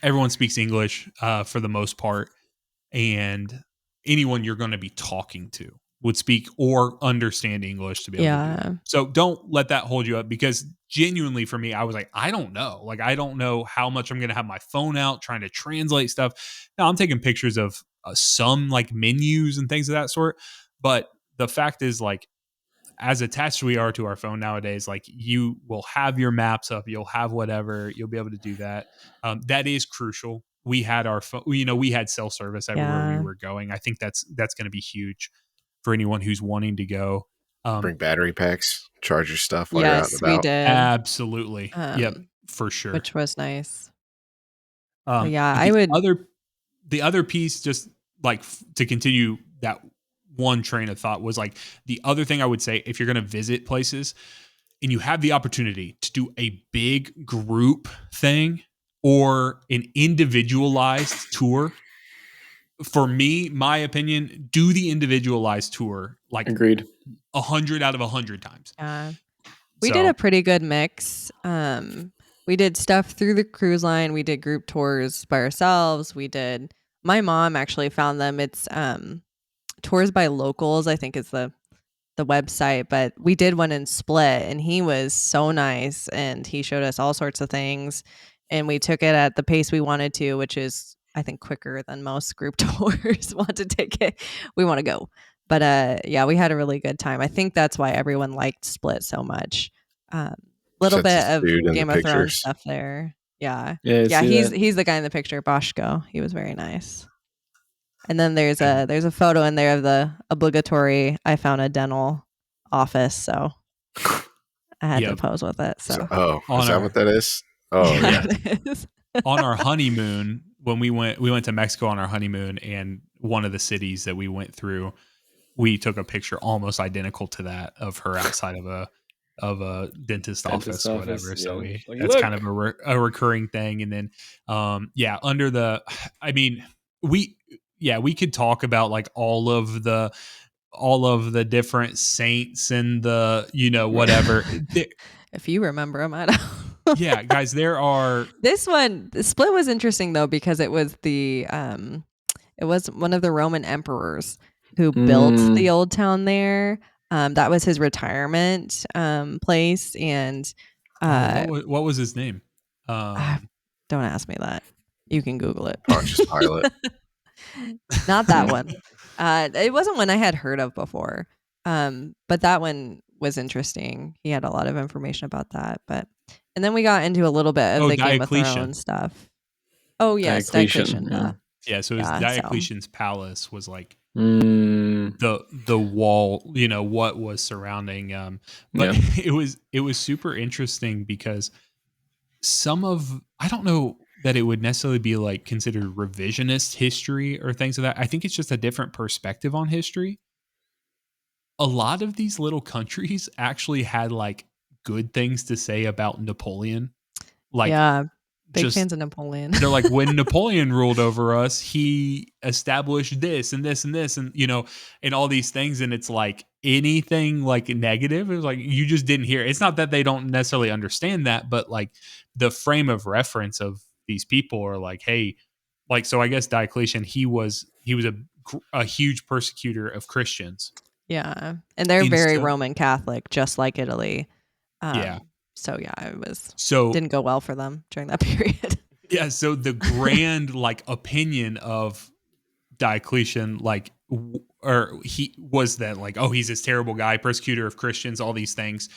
everyone speaks English for the most part, and anyone you're going to be talking to would speak or understand English to be able to do it. So don't let that hold you up, because genuinely for me, I was like, I don't know. Like, I don't know how much I'm going to have my phone out trying to translate stuff. Now I'm taking pictures of some like menus and things of that sort. But the fact is, like, as attached we are to our phone nowadays, like, you will have your maps up, you'll have whatever, you'll be able to do that. That is crucial. We had our phone, you know, we had cell service everywhere we were going. I think that's going to be huge for anyone who's wanting to go. Bring battery packs, charge your stuff while you're out and about. We did. Absolutely. Yep, for sure. Which was nice. The other piece, just like to continue that one train of thought, was like, the other thing I would say, if you're going to visit places and you have the opportunity to do a big group thing, or an individualized tour. For me, my opinion, do the individualized tour like Agreed. 100 out of 100 times. We did a pretty good mix. We did stuff through the cruise line. We did group tours by ourselves. My mom actually found them. It's Tours by Locals, I think is the website, but we did one in Split and he was so nice and he showed us all sorts of things and we took it at the pace we wanted to, which is I think quicker than most group tours want to take it. We want to go. But yeah, we had a really good time. I think that's why everyone liked Split so much. Little That's bit this of dude in the Game of Thrones pictures. stuff there. Yeah. Yeah, Yeah, see he's the guy in the picture, Boschko. He was very nice. And then there's a photo in there of the obligatory I found a dental office, so I had to pose with it. So, Is that what that is? Oh yeah. it is. On our honeymoon, when we went to Mexico on our honeymoon, and one of the cities that we went through, we took a picture almost identical to that of her outside of a dentist office or whatever. So that's kind of a recurring thing. And then under the, I mean, we could talk about like all of the different saints and the whatever. If you remember them, I don't. Yeah, guys, there are. This one, the Split was interesting though because it was it was one of the Roman emperors who built the old town there. That was his retirement place, and what was his name? Don't ask me that. You can Google it. Pontius Pilate. Not that one. It wasn't one I had heard of before. But that one was interesting. He had a lot of information about that. And then we got into a little bit of the Game of Thrones stuff. Oh yes, Diocletian. Yeah, so it was Diocletian's palace was like the wall, what was surrounding. But it was super interesting because I don't know that it would necessarily be like considered revisionist history or things like that. I think it's just a different perspective on history. A lot of these little countries actually had like good things to say about Napoleon. Like, yeah, big fans of Napoleon. They're like, when Napoleon ruled over us, he established this and this and this and and all these things. And it's like anything like negative is like you just didn't hear. It's not that they don't necessarily understand that, but like the frame of reference of these people are like, hey, like, so I guess Diocletian, he was a huge persecutor of Christians. Yeah, and they're very Roman Catholic, just like Italy. So yeah, didn't go well for them during that period. Yeah, so the grand like opinion of Diocletian, like, or he was that like, oh, he's this terrible guy, persecutor of Christians, all these things.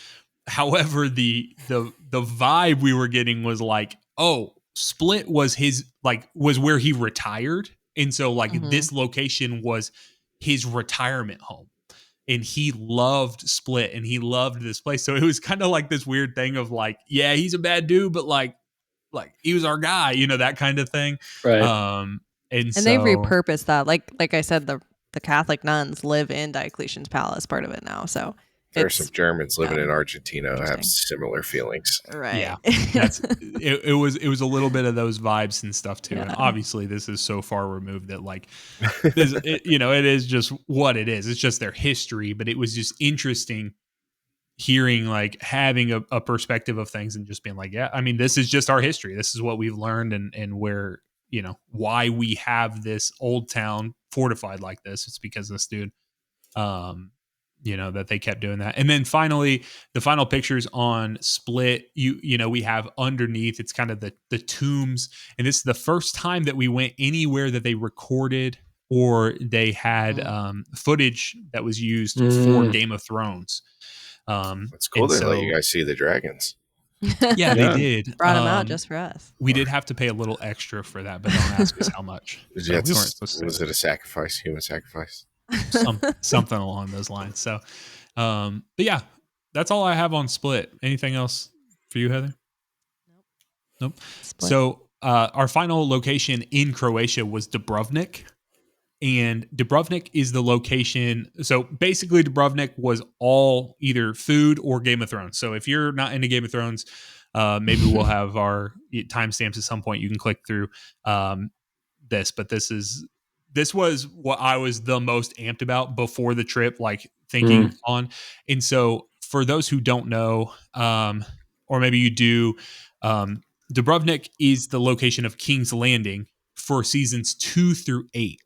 However, the vibe we were getting was like, oh, Split was was where he retired, and so like this location was his retirement home. And he loved Split and he loved this place. So it was kind of like this weird thing of like, yeah, he's a bad dude, but like he was our guy, that kind of thing. Right. And so, they repurposed that. Like I said, the Catholic nuns live in Diocletian's palace, part of it now. So there's some Germans living in Argentina who have similar feelings. Right. Yeah. It was a little bit of those vibes and stuff too. Yeah. And obviously this is so far removed that like, it is just what it is. It's just their history, but it was just interesting hearing, like having a perspective of things and just being like, yeah, I mean, this is just our history. This is what we've learned and where, why we have this old town fortified like this. It's because this dude, that they kept doing that. And then finally, the final pictures on Split, we have underneath, it's kind of the tombs. And this is the first time that we went anywhere that they recorded or they had footage that was used for Game of Thrones. It's cool they let you guys see the dragons. Yeah, they did. Brought them out just for us. We did have to pay a little extra for that, but don't ask us how much. Was it a sacrifice, human sacrifice? Something along those lines. So, but yeah, that's all I have on Split. Anything else for you, Heather? Nope. Split. So, our final location in Croatia was Dubrovnik, And Dubrovnik is the location. So basically, Dubrovnik was all either food or Game of Thrones. So if you're not into Game of Thrones, maybe we'll have our timestamps at some point. You can click through this, but this was what I was the most amped about before the trip, like thinking on. And so for those who don't know, or maybe you do, Dubrovnik is the location of King's Landing for seasons 2 through 8.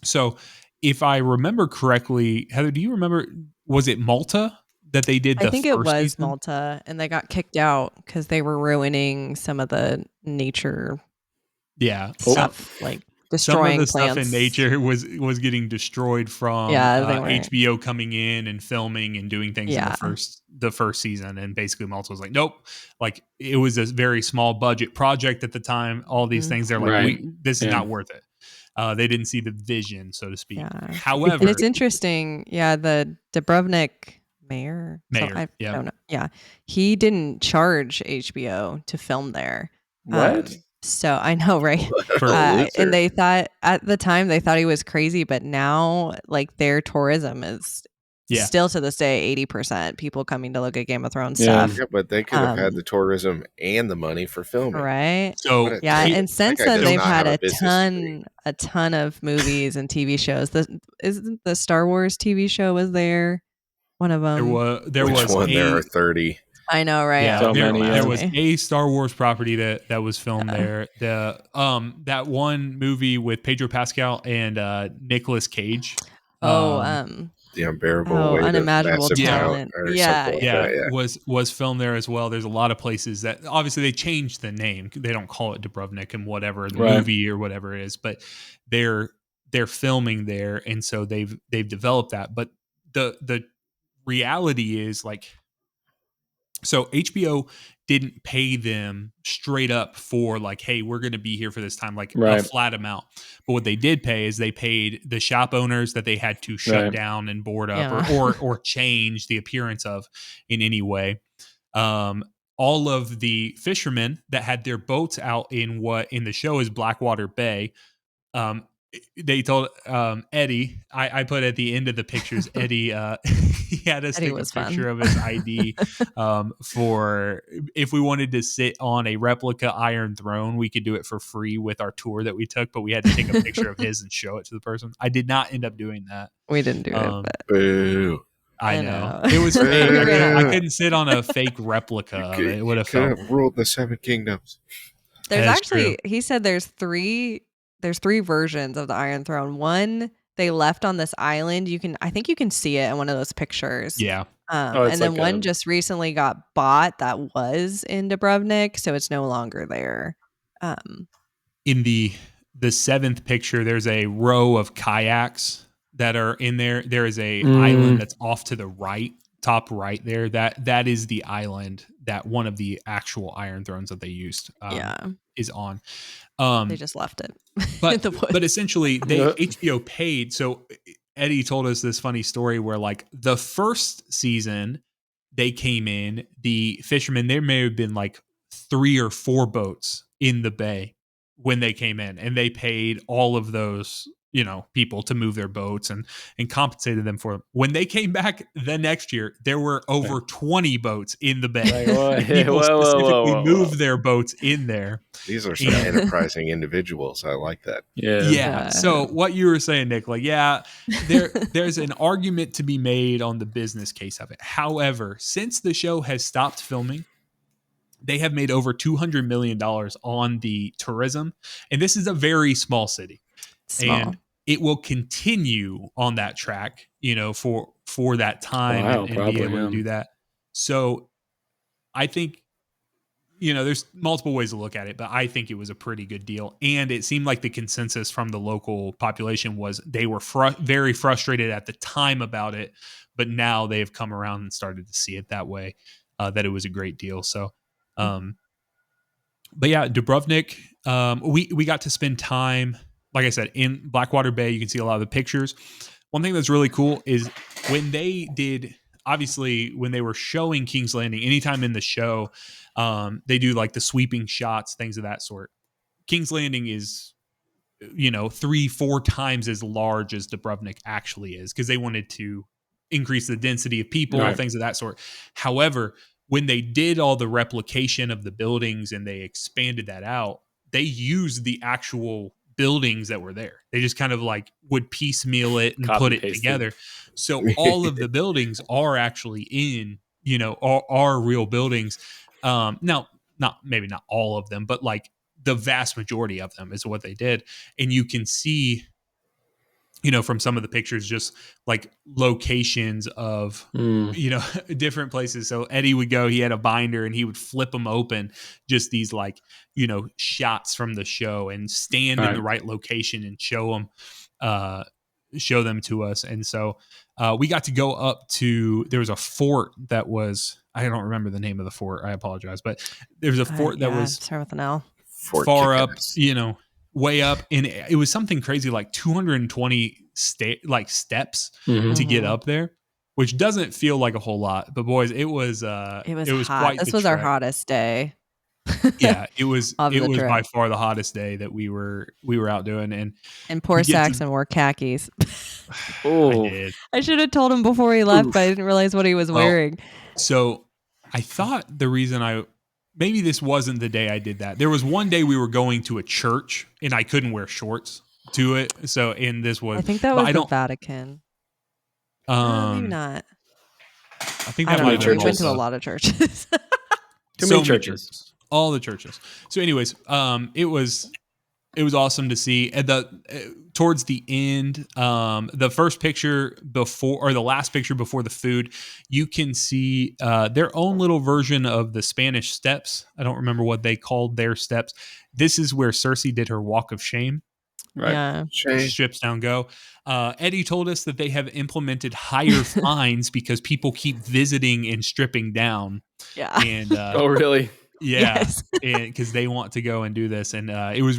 So if I remember correctly, Heather, do you remember, was it Malta that they did I the think it first was season? Malta, and they got kicked out because they were ruining some of the nature Yeah. stuff, like Some of destroying the stuff in plants. nature was getting destroyed from Yeah, they weren't. HBO coming in and filming and doing things in Yeah. the first season, and basically Malta was like, nope. Like it was a very small budget project at the time. All these things, they're like, Right. this is not worth it. They didn't see the vision, so to speak. Yeah. And However, it's interesting. Yeah, the Dubrovnik mayor. So I yeah. don't know. Yeah, he didn't charge HBO to film there. What? So I know, right? What a loser. And they thought at the time they thought he was crazy, but now like their tourism is still to this day 80% people coming to look at Game of Thrones stuff. Yeah, but they could have had the tourism and the money for filming. Right. So yeah, and since then they've had a ton of movies and TV shows. Isn't the Star Wars TV show was there? One of them. There are 30. I know, right? Yeah, So there was a Star Wars property that was filmed there. The that one movie with Pedro Pascal and Nicolas Cage. The unbearable weight unimaginable of talent. Was filmed there as well. There's a lot of places that obviously they changed the name. They don't call it Dubrovnik and whatever the movie or whatever it is, but they're filming there, and so they've developed that. But the reality is like, so HBO didn't pay them straight up for like, hey, we're going to be here for this time, like a flat amount. But what they did pay is they paid the shop owners that they had to shut down and board up or change the appearance of in any way. All of the fishermen that had their boats out in what in the show is Blackwater Bay. They told Eddie, I put at the end of the pictures, Eddie, he had us take a picture of his ID for if we wanted to sit on a replica Iron Throne, we could do it for free with our tour that we took, but we had to take a picture of his and show it to the person. I did not end up doing that. We didn't do it, but boo. I know. It was fake. I couldn't sit on a fake replica of it. It would have felt ruled the Seven Kingdoms. There's actually, he said there's three versions of the Iron Throne. One they left on this island. I think you can see it in one of those pictures. Yeah. And then one just recently got bought that was in Dubrovnik, so it's no longer there. In the seventh picture, there's a row of kayaks that are in there. There is a island that's off to the right, top right there. That is the island that one of the actual Iron Thrones that they used is on. They just left it. But essentially HBO paid. So Eddie told us this funny story where like the first season they came in, the fishermen, there may have been like 3 or 4 boats in the bay when they came in, and they paid all of those, people to move their boats and compensated them for them. When they came back the next year, there were over 20 boats in the bay. People specifically moved their boats in there. These are some enterprising individuals. I like that. Yeah. So what you were saying, Nick, like, there's an argument to be made on the business case of it. However, since the show has stopped filming, they have made over $200 million on the tourism. And this is a very small city. And it will continue on that track, for that time and be able to do that. So I think, there's multiple ways to look at it, but I think it was a pretty good deal. And it seemed like the consensus from the local population was they were very frustrated at the time about it, but now they have come around and started to see it that way, that it was a great deal. So, but yeah, Dubrovnik, we got to spend time, like I said, in Blackwater Bay. You can see a lot of the pictures. One thing that's really cool is when they did, obviously, when they were showing King's Landing, anytime in the show, they do like the sweeping shots, things of that sort. King's Landing is 3-4 times as large as Dubrovnik actually is, because they wanted to increase the density of people, Right. things of that sort. However, when they did all the replication of the buildings and they expanded that out, they used the actual buildings that were there. They just kind of like would piecemeal it and Copy put it pasted. together. So all of the buildings are actually in, are real buildings. Now, maybe not all of them, but like the vast majority of them is what they did. And you can see, from some of the pictures, just like locations of, different places. So Eddie would go, he had a binder and he would flip them open, just these like, shots from the show, and stand in the right location and show them to us. And so we got to go up to, there was a fort that was, I don't remember the name of the fort, I apologize, but there was a fort that was start with an L. Fort far up, Kick-Ass. way up, and it was something crazy like 220 steps Mhm. to get up there, which doesn't feel like a whole lot, but boys, it was Hot. quite This the was our trek. hottest day. Yeah, it was Of the trip. by far the hottest day that we were out doing. And poor we get to- Saxon wore khakis. I Oh, did. I should have told him before he left, Oof. but I didn't realize what he was Well, wearing. So I thought the reason maybe this wasn't the day I did that. There was one day we were going to a church and I couldn't wear shorts to it. So, and this was, I think that but was I the don't, Vatican. Maybe not. I think I that don't might know. have many been We went to a both. lot of churches. Too So many churches. all the churches. So anyways, it was awesome to see. And towards the end, the first picture before, or the last picture before the food, you can see their own little version of the Spanish steps. I don't remember what they called their steps. This is where Cersei did her walk of shame. Right. Yeah. Shay. Strips down, go. Eddie told us that they have implemented higher fines because people keep visiting and stripping down. Yeah. And Oh, really? yeah, Yes. and because they want to go and do this, and it was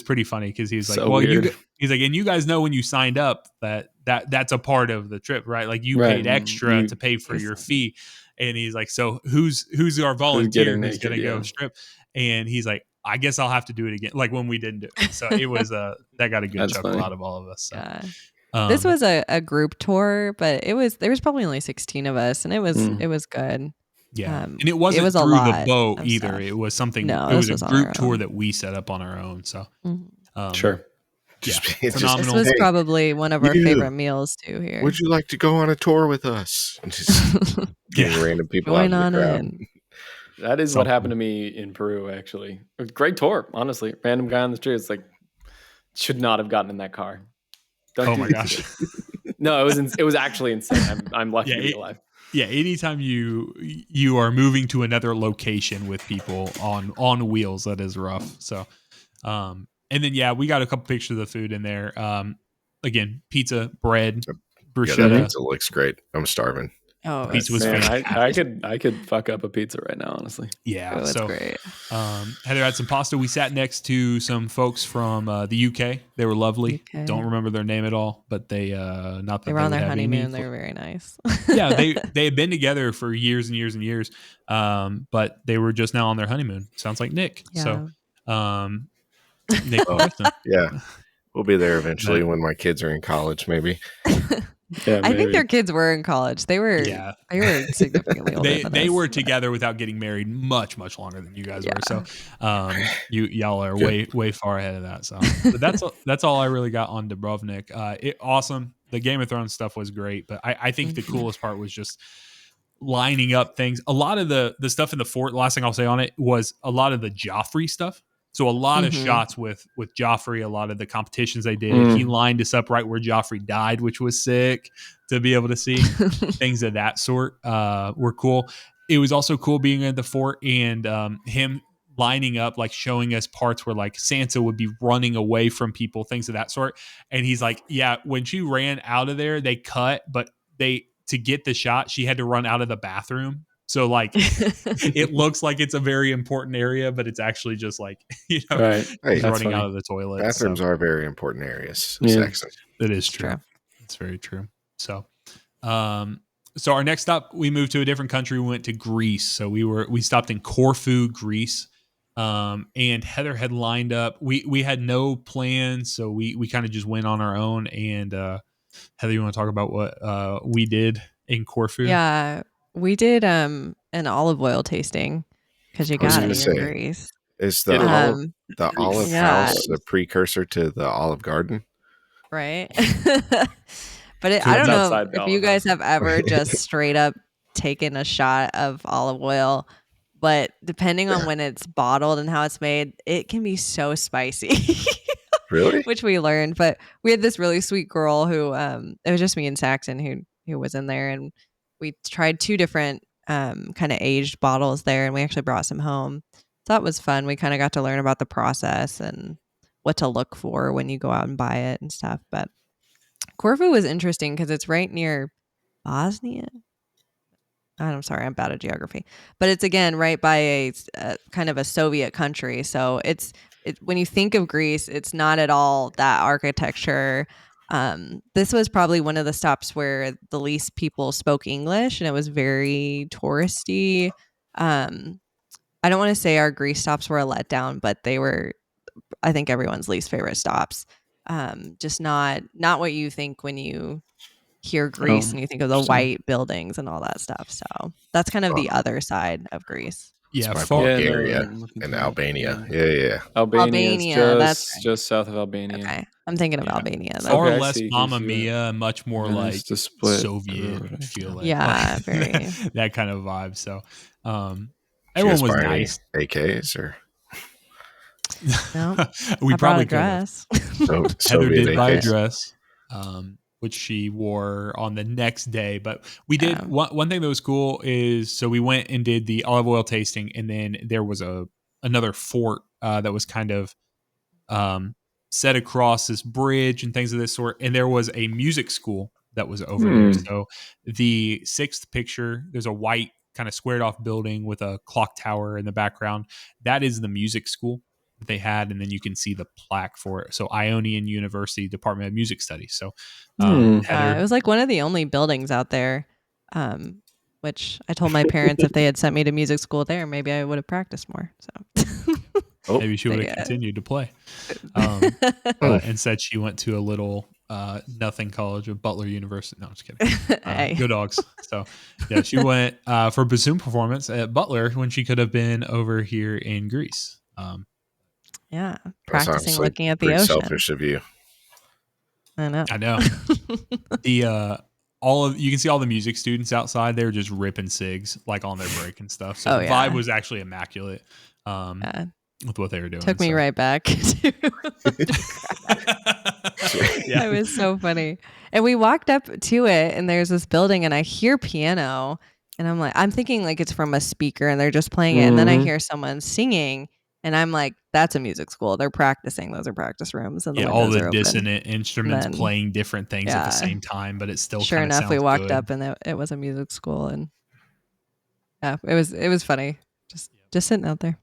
pretty funny because he was like, So "Well, weird. he's like, and you guys know when you signed up that's a part of the trip, right? Like you Right. paid extra You- to pay for your fee." And he's like, "So who's our volunteer getting who's naked, gonna go yeah. strip?" And he's like, "I guess I'll have to do it again." Like when we didn't do it, so it was that got a good That's chuckle funny. out of all of us. So. Yeah. This was a group tour, but there was probably only 16 of us, and it was good. Yeah, and it wasn't was a through the lot boat of either. stuff. It was something. No, it was this a was on group our tour own. that we set up on our own. So Mhm. Sure. Yeah, Just- phenomenal. This was Hey, probably one of our you. favorite meals too here. Would you like to go on a tour with us? And just getting random people out Join of on the crowd. in. That is what happened to me in Peru, actually. A great tour, honestly. Random guy on the street. It's like, should not have gotten in that car. Don't Oh do my this gosh. again. No, it was actually insane. I'm lucky Yeah, to be alive. Yeah, anytime you are moving to another location with people on wheels, that is rough. So, and then we got a couple pictures of the food in there. Again, pizza, bread, Yeah, that bruschetta. pizza looks great. I'm starving. Oh, Pizza was Man, fantastic. I could fuck up a pizza right now, honestly. Yeah, it's so great. Heather had some pasta. We sat next to some folks from the UK. They were lovely. UK. Don't remember their name at all, but they not that They were on would their have any honeymoon. They meaningful- were very nice. yeah, they had been together for years and years and years, but they were just now on their honeymoon. Sounds like Nick. So, Nick, Oh, yeah. We'll be there eventually when my kids are in college, maybe. Yeah, I think maybe. their kids were in college. They were Yeah. they were significantly older than they us. were together without getting married much longer than you guys were. So, y'all are Good. way far ahead of that. So, but that's all I really got on Dubrovnik. Awesome. The Game of Thrones stuff was great, but I think the coolest part was just lining up things. A lot of the stuff in the fort, the last thing I'll say on it was a lot of the Joffrey stuff. So a lot of shots with Joffrey, a lot of the competitions they did. He lined us up right where Joffrey died, which was sick to be able to see. Things of that sort were cool. It was also cool being at the fort and him lining up, like showing us parts where like Sansa would be running away from people, things of that sort. And he's like, yeah, when she ran out of there, they cut, but to get the shot, she had to run out of the bathroom. So like it looks like it's a very important area, but it's actually just like, Right. Hey, running out of the toilet. bathrooms So are very important areas. Yeah. Saxon. it is true. It's very true. So, so our next stop, we moved to a different country. We went to Greece. So we stopped in Corfu, Greece. And Heather had lined up. We had no plans, so we kind of just went on our own. And Heather, you want to talk about what we did in Corfu? Yeah, we did an olive oil tasting because you I was got going to it. You're in say, Greece. is Get it? the olive Yeah. house a precursor to the Olive Garden? Right. But I Could don't be. know Outside the if you olive guys house. have ever just straight up taken a shot of olive oil, but depending on when it's bottled and how it's made, it can be so spicy. Really? Which we learned. But we had this really sweet girl who it was just me and Saxon who was in there, and we tried 2 different kind of aged bottles there, and we actually brought some home. So that was fun. We kind of got to learn about the process and what to look for when you go out and buy it and stuff. But Corfu was interesting because it's right near Bosnia. I'm sorry, I'm bad at geography, but it's again right by a kind of a Soviet country. So when you think of Greece, it's not at all that architecture. This was probably one of the stops where the least people spoke English, and it was very touristy. I don't want to say our Greece stops were a letdown, but they were, I think, everyone's least favorite stops. Just not what you think when you hear Greece and you think of the interesting. white buildings and all that stuff. So that's kind of the other side of Greece. Yeah, It's by far, Bulgaria I'm looking and through it. Albania. Yeah. Yeah. Albania is Albania, that's right. just south of Albania. Okay, I'm thinking of Yeah. Albania. Then. far Okay, I less see. Mamma Here's Mia, much more Venice like to split Soviet the road, feel. Like, Yeah, very. that kind of vibe. So, Did you everyone guys was buy any nice. AKs or No, We I brought probably a could have. dress. Heather Soviet did buy a AKs? dress, which she wore on the next day. But we did one thing that was cool is so we went and did the olive oil tasting, and then there was another fort that was kind of set across this bridge and things of this sort, and there was a music school that was over there. So the 6th picture, there's a white kind of squared off building with a clock tower in the background. That is the music school that they had, and then you can see the plaque for it. So Ionian University Department of Music Studies. So Heather, It was like one of the only buildings out there, which I told my parents if they had sent me to music school there, maybe I would have practiced more. So maybe she would have continued to play. Instead, she went to a little nothing college of Butler University. No, I'm just kidding. Hey. Go Dogs. So yeah, she went for bassoon performance at Butler when she could have been over here in Greece. Yeah, That's practicing honestly looking at the pretty ocean. selfish of you. I know. The you can see all the music students outside. They were just ripping cigs like on their break and stuff. So the vibe was actually immaculate. With what they were doing. Took me right back to yeah. It was so funny. And we walked up to it, and there's this building, and I hear piano, and I'm thinking like it's from a speaker and they're just playing it. And then I hear someone singing, and I'm like, that's a music school. They're practicing. Those are practice rooms. And all the are dissonant open. instruments playing different things at the same time, but it's still sure kind of enough, we sounds walked good. up, and it was a music school, and yeah, it was funny. Just sitting out there.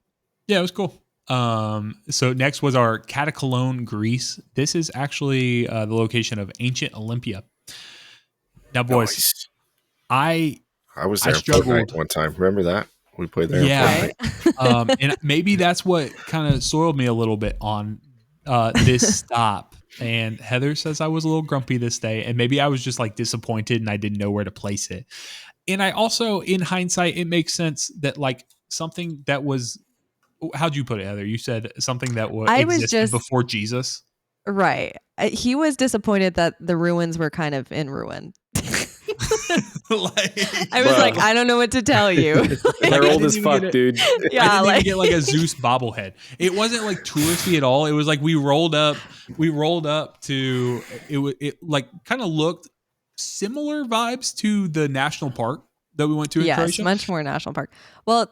Yeah, it was cool. So next was our Cataclone, Greece. This is actually the location of ancient Olympia. Now, boys, nice. I was there struggled one time. Remember that? We played there. Yeah. And maybe that's what kind of soiled me a little bit on this stop. And Heather says I was a little grumpy this day, and maybe I was just like disappointed and I didn't know where to place it. And I also, in hindsight, it makes sense that like something that was, how'd you put it, Heather? You said something that existed before Jesus. Right. He was disappointed that the ruins were kind of in ruin. I was like, I don't know what to tell you. They're old as fuck, dude. Yeah, I didn't even get like a Zeus bobblehead. It wasn't like touristy at all. It was like we rolled up to it like kind of looked similar vibes to the national park that we went to in Croatia. Much more national park. Well,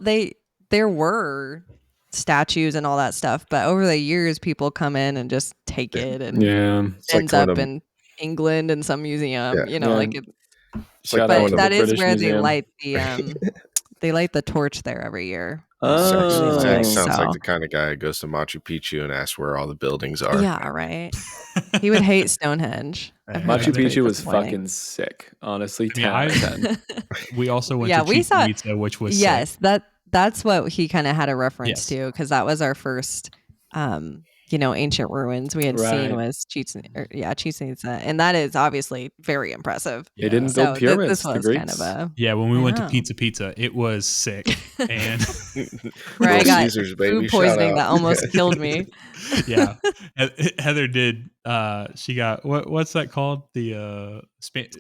there were statues and all that stuff, but over the years people come in and just take it and ends up in England in some museum, like it. But that is where they light the torch there every year. Zach sounds like the kind of guy who goes to Machu Picchu and asks where all the buildings are. Yeah, right. He would hate Stonehenge. Machu Picchu was fucking sick, honestly. 10 out of 10. We also went to Chichen Itza, which was sick. that's what he kind of had a reference Yes. to, because that was our first, ancient ruins we had seen Right. was Chichen Itza, and that is obviously very impressive. They didn't So build pyramids. this The was kind Greeks. of a Yeah, when we I went know. to Pizza, it was sick. And where I Little got Caesars, baby. food Shout poisoning out. that almost killed me. yeah, Heather did. She got what's that called? The I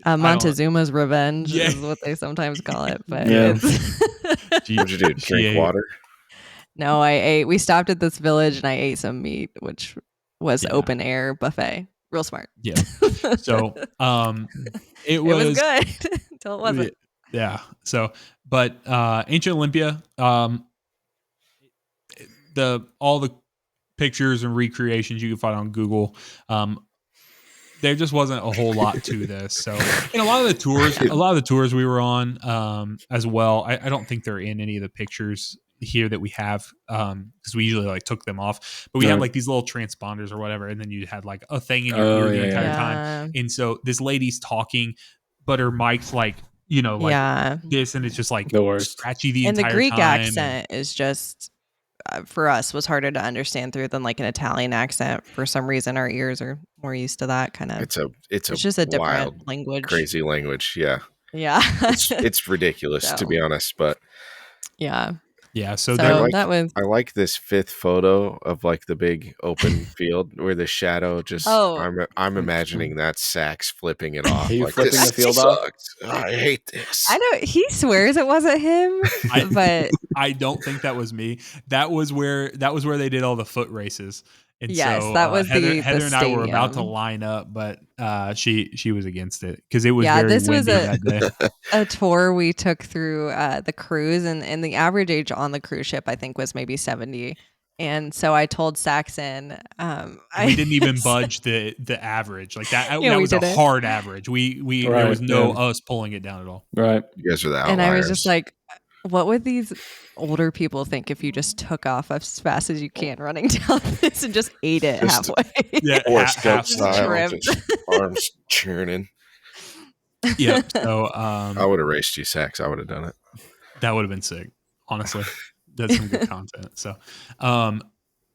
don't- Montezuma's revenge Yeah. is what they sometimes call it, but Yeah. it's She, What'd you do? she Drink ate- water? no, we stopped at this village and I ate some meat, which was Yeah. open air buffet. Real smart. Yeah. So it was was good until it wasn't. Yeah. So, but ancient Olympia, all the pictures and recreations you can find on Google, there just wasn't a whole lot to this. So, and a lot of the tours we were on as well, I don't think they're in any of the pictures here that we have because we usually like took them off, but we had Right. like these little transponders or whatever, and then you had like a thing in your ear the entire time. And so this lady's talking, but her mic's like, this, and it's just like The worst. scratchy the And the entire Greek time. accent is just for us was harder to understand through than like an Italian accent. For some reason, our ears are more used to that kind of. It's just a different wild, language. crazy language. Yeah. Yeah. It's ridiculous to be honest, but yeah. Yeah, so that was. I like this fifth photo of like the big open field where the shadow just. Oh. I'm imagining that Sax flipping it off. Are you like, flipping this the field sucks. off? I hate this. I know he swears it wasn't him, but I don't think that was me. That was where they did all the foot races. And yes, so that was Heather the and I were about to stadium. line up, but she was against it because it was very this was windy that day. a tour we took through the cruise, and the average age on the cruise ship I think was maybe 70. And so I told Saxon, we didn't even budge the average like that. Yeah, that we was a didn't. hard average. We there was no us pulling it down at all. Right. You guys are the outliers. And I was just like, what would these older people think if you just took off as fast as you can running down this and just ate it halfway? Yeah, Horoscope style, tripped. just arms churning. Yeah. So I would have raced you, Sax. I would have done it. that would have been sick. Honestly, that's some good content. So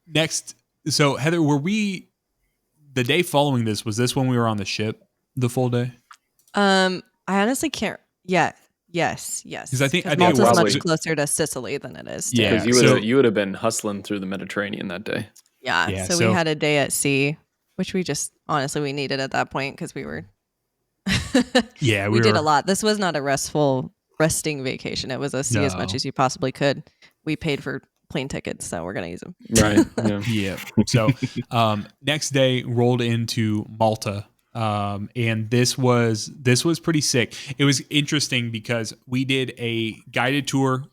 next, so Heather, were we the day following this? Was this when we were on the ship the full day? I honestly can't. Yeah. Yes. Because I think Malta's probably- much closer to Sicily than it is. To Yeah. Because you would have been hustling through the Mediterranean that day. Yeah. So we had a day at sea, which we just honestly we needed at that point because we were. Yeah, we did a lot. This was not a resting vacation. It was a see as much as you possibly could. We paid for plane tickets, so we're gonna use them. Right. Yeah. Yeah. So next day rolled into Malta. And this was pretty sick. It was interesting because we did a guided tour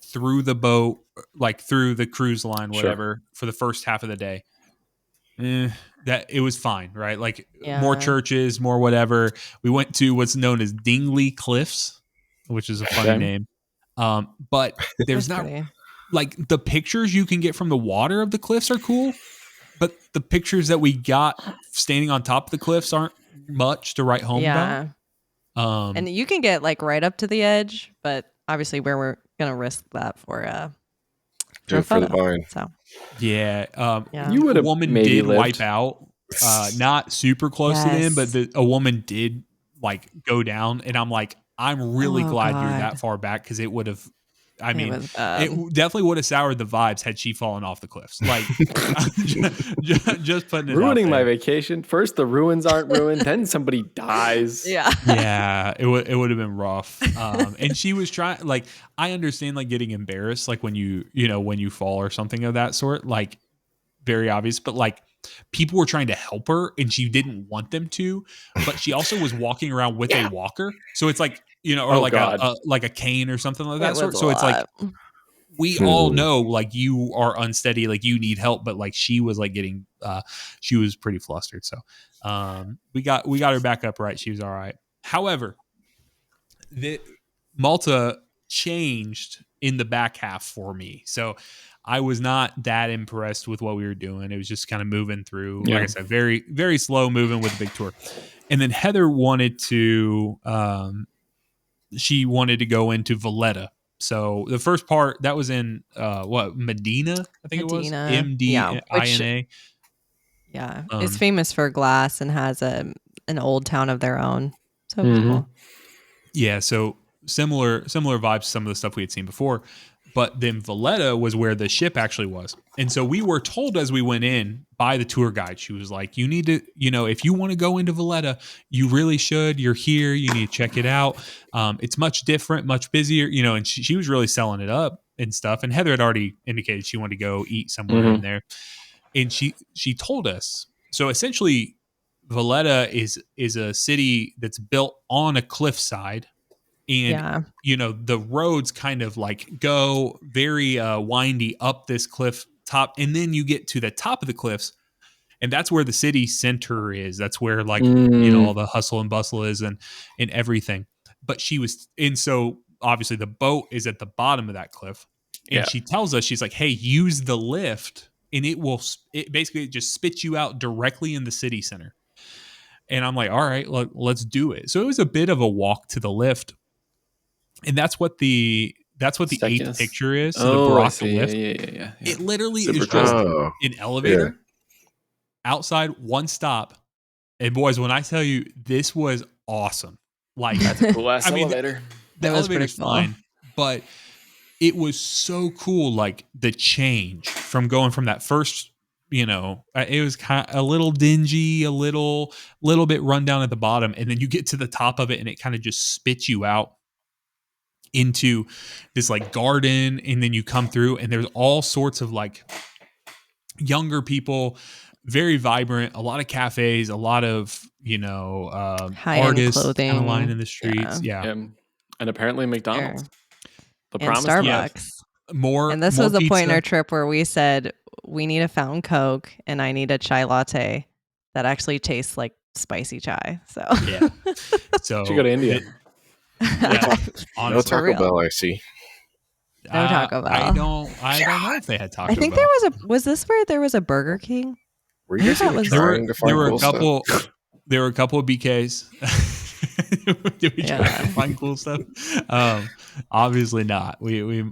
through the boat, like through the cruise line, whatever, for the first half of the day. That it was fine, right? Like more churches, more whatever. We went to what's known as Dingley Cliffs, which is a funny name. But there's not like the pictures you can get from the water of the cliffs are cool. But the pictures that we got standing on top of the cliffs aren't much to write home about. And you can get like right up to the edge, but obviously where we're gonna risk that for do it for the vine. So you would have a woman maybe did lived. wipe out, not super close to them, but a woman did like go down, and I'm like, I'm really glad you're that far back because it would have. I mean, it definitely would have soured the vibes had she fallen off the cliffs. Like, just putting it ruining out my there. vacation. First, the ruins aren't ruined. Then somebody dies. Yeah, it would have been rough. And she was trying. Like, I understand like getting embarrassed, like when when you fall or something of that sort. Like, very obvious, but like people were trying to help her, and she didn't want them to. But she also was walking around with a walker, so it's like. Or like a cane or something like that sort. So it's like we all know like you are unsteady, like you need help, but like she was like getting she was pretty flustered. So we got her back up right. She was all right. However, Malta changed in the back half for me. So I was not that impressed with what we were doing. It was just kind of moving through, like I said, very, very slow moving with a big tour. And then Heather wanted to she wanted to go into Valletta, So the first part that was in Medina, I think it was Medina, yeah, which MDINA. is famous for glass and has an old town of their own. So it was cool. Yeah, so similar vibes to some of the stuff we had seen before. But then Valletta was where the ship actually was. And so we were told as we went in by the tour guide, she was like, you need to, if you want to go into Valletta, you really should. You're here. You need to check it out. It's much different, much busier, and she was really selling it up and stuff. And Heather had already indicated she wanted to go eat somewhere in there. And she told us. So essentially, Valletta is a city that's built on a cliffside. And the roads kind of like go very windy up this cliff top, and then you get to the top of the cliffs, and that's where the city center is. That's where like all the hustle and bustle is and everything. But and so obviously the boat is at the bottom of that cliff, and she tells us, she's like, hey, use the lift, and it basically just spits you out directly in the city center. And I'm like, all right, let's do it. So it was a bit of a walk to the lift. And that's what the eighth picture is. So the Baraka lift. Yeah. It literally Super is just cool. an elevator outside, one stop. And boys, when I tell you this was awesome, like that's a cool ass elevator. The elevator's fine, but it was so cool. Like the change from going from that first, it was kind of a little dingy, a little bit run down at the bottom, and then you get to the top of it, and it kind of just spits you out into this like garden, and then you come through, and there's all sorts of like younger people, very vibrant, a lot of cafes, a lot of artists kind of lying in the streets, and apparently McDonald's, and Starbucks. More, and this more was the pizza. point in our trip where we said we need a fountain Coke and I need a chai latte that actually tastes like spicy chai. So so you go to India. No Taco Bell, I see. No Taco Bell. I don't know if they had Taco Bell. I think there was this where there was a Burger King? Were you guys even trying to find cool stuff? There were a couple of BKs. Did we try to find cool stuff? Obviously not. We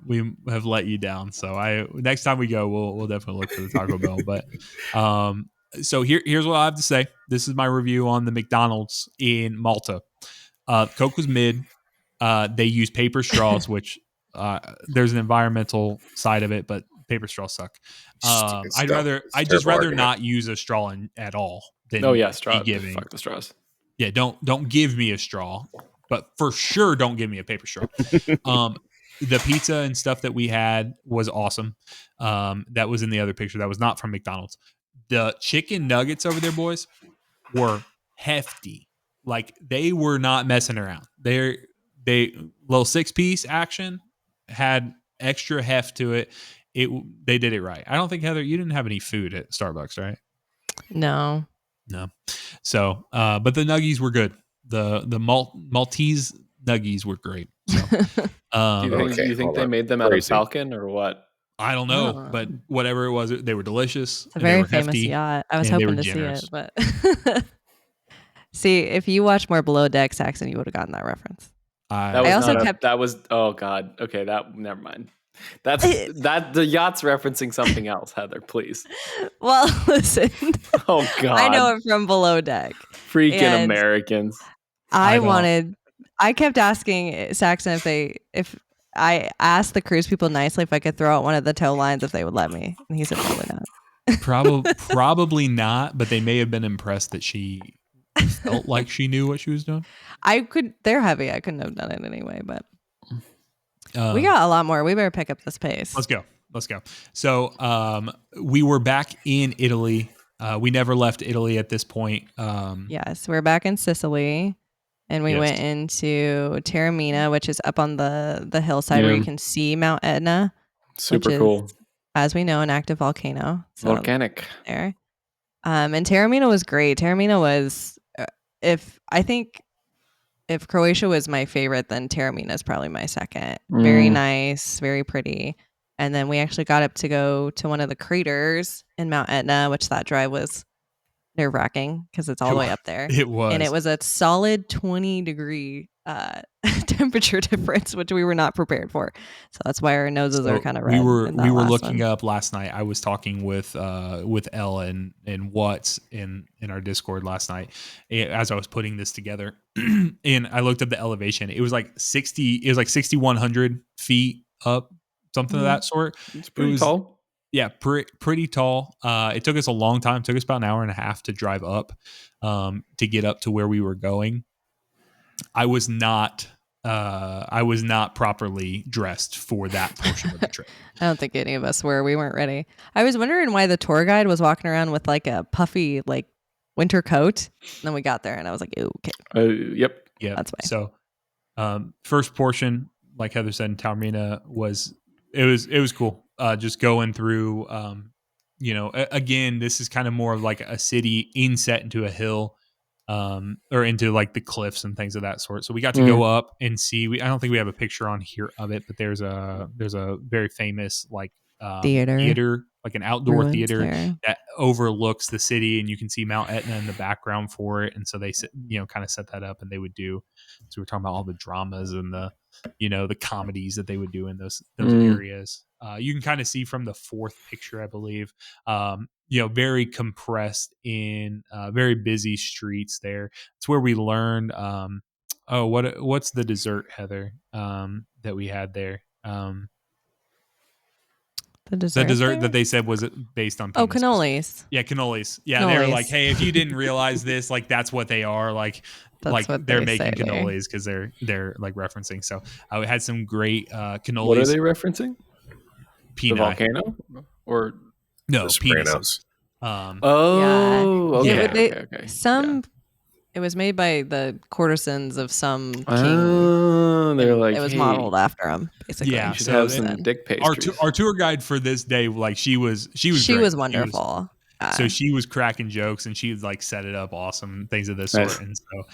have let you down. So next time we go, we'll definitely look for the Taco Bell. But so here's what I have to say. This is my review on the McDonald's in Malta. Coke was mid. They use paper straws, which there's an environmental side of it, but paper straws suck. I'd just rather not use a straw at all than straw. Giving. Fuck the straws. Yeah, don't give me a straw, but for sure don't give me a paper straw. The pizza and stuff that we had was awesome. That was in the other picture. That was not from McDonald's. The chicken nuggets over there, boys, were hefty. Like they were not messing around. They little 6-piece action had extra heft to it. They did it right. I don't think, Heather, you didn't have any food at Starbucks, right? No. So, but the nuggies were good. The Maltese nuggies were great. So, do you think they made them out of Falcon or what? I don't know, but whatever it was, they were delicious. It's a very famous yacht. I was hoping to generous. See it, but see, if you watch more Below Deck, Saxon, you would have gotten that reference. Oh God. Okay, never mind. The yacht's referencing something else, Heather, please. Well, listen. Oh God. I know it from Below Deck. Freaking Americans. I kept asking Saxon if I asked the cruise people nicely if I could throw out one of the tow lines if they would let me. And he said probably not. Probably not, but they may have been impressed that she felt like she knew what she was doing. They're heavy. I couldn't have done it anyway, but we got a lot more. We better pick up this pace. Let's go. So we were back in Italy. We never left Italy at this point. Yes, we're back in Sicily, and we went into Taormina, which is up on the hillside where you can see Mount Etna. Super cool. As we know, an active volcano. So volcanic. There. And Taormina was great. Taormina was, if Croatia was my favorite, then Taormina is probably my second. Very nice, very pretty. And then we actually got up to go to one of the craters in Mount Etna, which that drive was nerve-wracking because it's all the way up there. It was. And it was a solid 20-degree temperature difference, which we were not prepared for. So that's why our noses are kind of red. We were looking up last night. I was talking with Ella and Watts in our Discord last night as I was putting this together, and I looked up the elevation. It was like 6,100 feet up, something of that sort. It's pretty tall. Yeah, pretty tall. It took us a long time. It took us about an hour and a half to drive up to get up to where we were going. I was not properly dressed for that portion of the trip. I don't think any of us were. We weren't ready. I was wondering why the tour guide was walking around with like a puffy like winter coat. And then we got there and I was like, "Ew, okay." Yep. Yeah. That's fine. So first portion, like Heather said, in Taormina was cool. Just going through again, this is kind of more of like a city inset into a hill. Or into like the cliffs and things of that sort. So we got to go up and see. I don't think we have a picture on here of it, but there's a very famous like theater, like an outdoor theater that overlooks the city, and you can see Mount Etna in the background for it. And so they kind of set that up, and they would do. So we're talking about all the dramas and the the comedies that they would do in those areas. You can kind of see from the fourth picture, I believe. Very compressed in very busy streets there. It's where we learned what's the dessert, Heather, that we had there. The dessert that they said was based on penis. Cannolis. Yeah, cannolis. Yeah, they were like, hey, if you didn't realize this, like that's what they are. Like they're making cannolis because they're like referencing. So we had some great cannolis. What are they referencing? Peni. The volcano or no, penises. Okay. It was made by the courtesans of some king. They're like, it was modeled after him, basically. Yeah, you should have some dick pastries. Our tour guide for this day, like she was wonderful. So she was cracking jokes and she would like set it up awesome, things of this sort. And so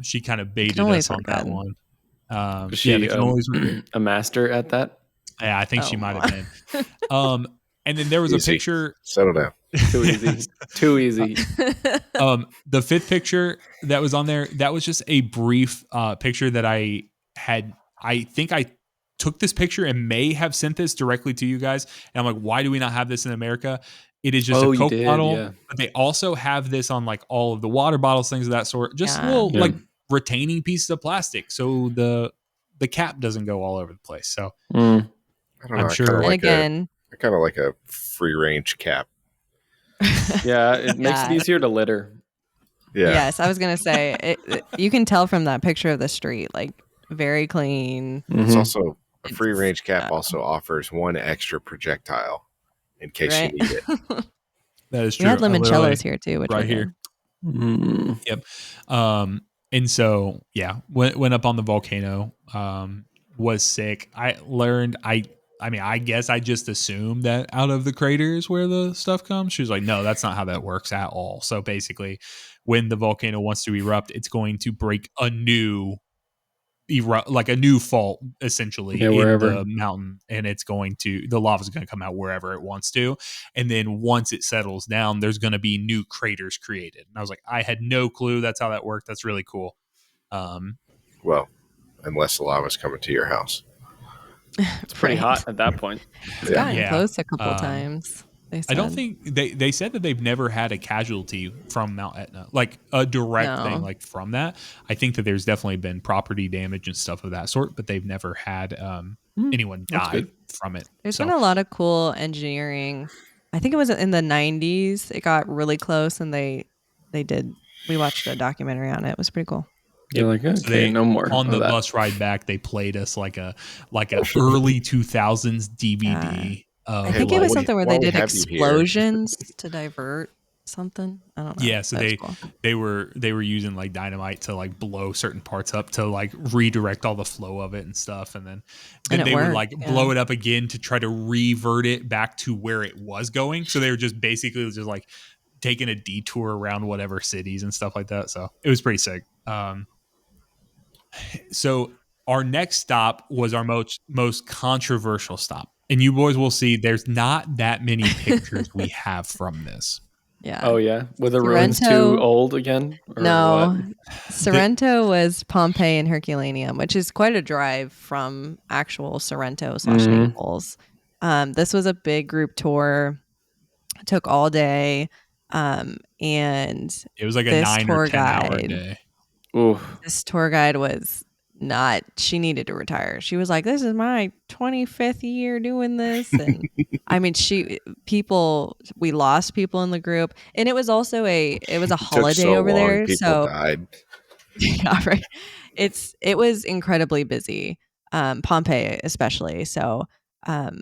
she kind of baited us on that one. Was she a master at that? Yeah, I think she might have been. And then there was a picture. Settle down. Too easy. Too easy. The fifth picture that was on there, that was just a brief picture that I had. I think I took this picture and may have sent this directly to you guys. And I'm like, why do we not have this in America? It is just a Coke bottle, but they also have this on like all of the water bottles, things of that sort. Just little like retaining pieces of plastic, so the cap doesn't go all over the place. So I don't know. I'm sure. I kind of like a free range cap. Yeah, it makes it easier to litter. Yeah. Yes, I was gonna say you can tell from that picture of the street, like very clean. It's also a free range cap. Also offers one extra projectile in case you need it. That is true. We had limoncellos here too, which right here. Yep. And so went up on the volcano. Was sick. I learned. I mean, I guess I just assumed that out of the crater is where the stuff comes. She was like, no, that's not how that works at all. So basically, when the volcano wants to erupt, it's going to break a new fault essentially in the mountain, and the lava is going to come out wherever it wants to. And then once it settles down, there's going to be new craters created. And I was like, I had no clue that's how that worked. That's really cool. Well, unless the lava's coming to your house. It's pretty hot at that point. It's gotten close a couple times. I don't think they said that they've never had a casualty from Mount Etna, like a direct thing, like from that. I think that there's definitely been property damage and stuff of that sort, but they've never had anyone die from it. There's been a lot of cool engineering. I think it was in the 90s. It got really close, and we watched a documentary on it. It was pretty cool. You're like, okay, no more. On the bus ride back, they played us like a early 2000s DVD. I think it was something where they did explosions to divert something. I don't know. Yeah, so they were using like dynamite to like blow certain parts up to like redirect all the flow of it and stuff, and then they would like blow it up again to try to revert it back to where it was going. So they were just basically just like taking a detour around whatever cities and stuff like that. So it was pretty sick. So our next stop was our most controversial stop. And you boys will see there's not that many pictures we have from this. Yeah. Oh yeah, were the ruins too Sorrento- old again, or No, what? Sorrento was Pompeii and Herculaneum, which is quite a drive from actual Sorrento / Mhm. Naples. This was a big group tour. It took all day. And It was like a this 9 or tour 10-hour guide, day. Oof. this tour guide was not, she needed to retire. She was like, this is my 25th year doing this. And I mean, we lost people in the group. And it was also it was a It took holiday so over long. there. People So died. yeah, right. It was incredibly busy, Pompeii especially. So, um,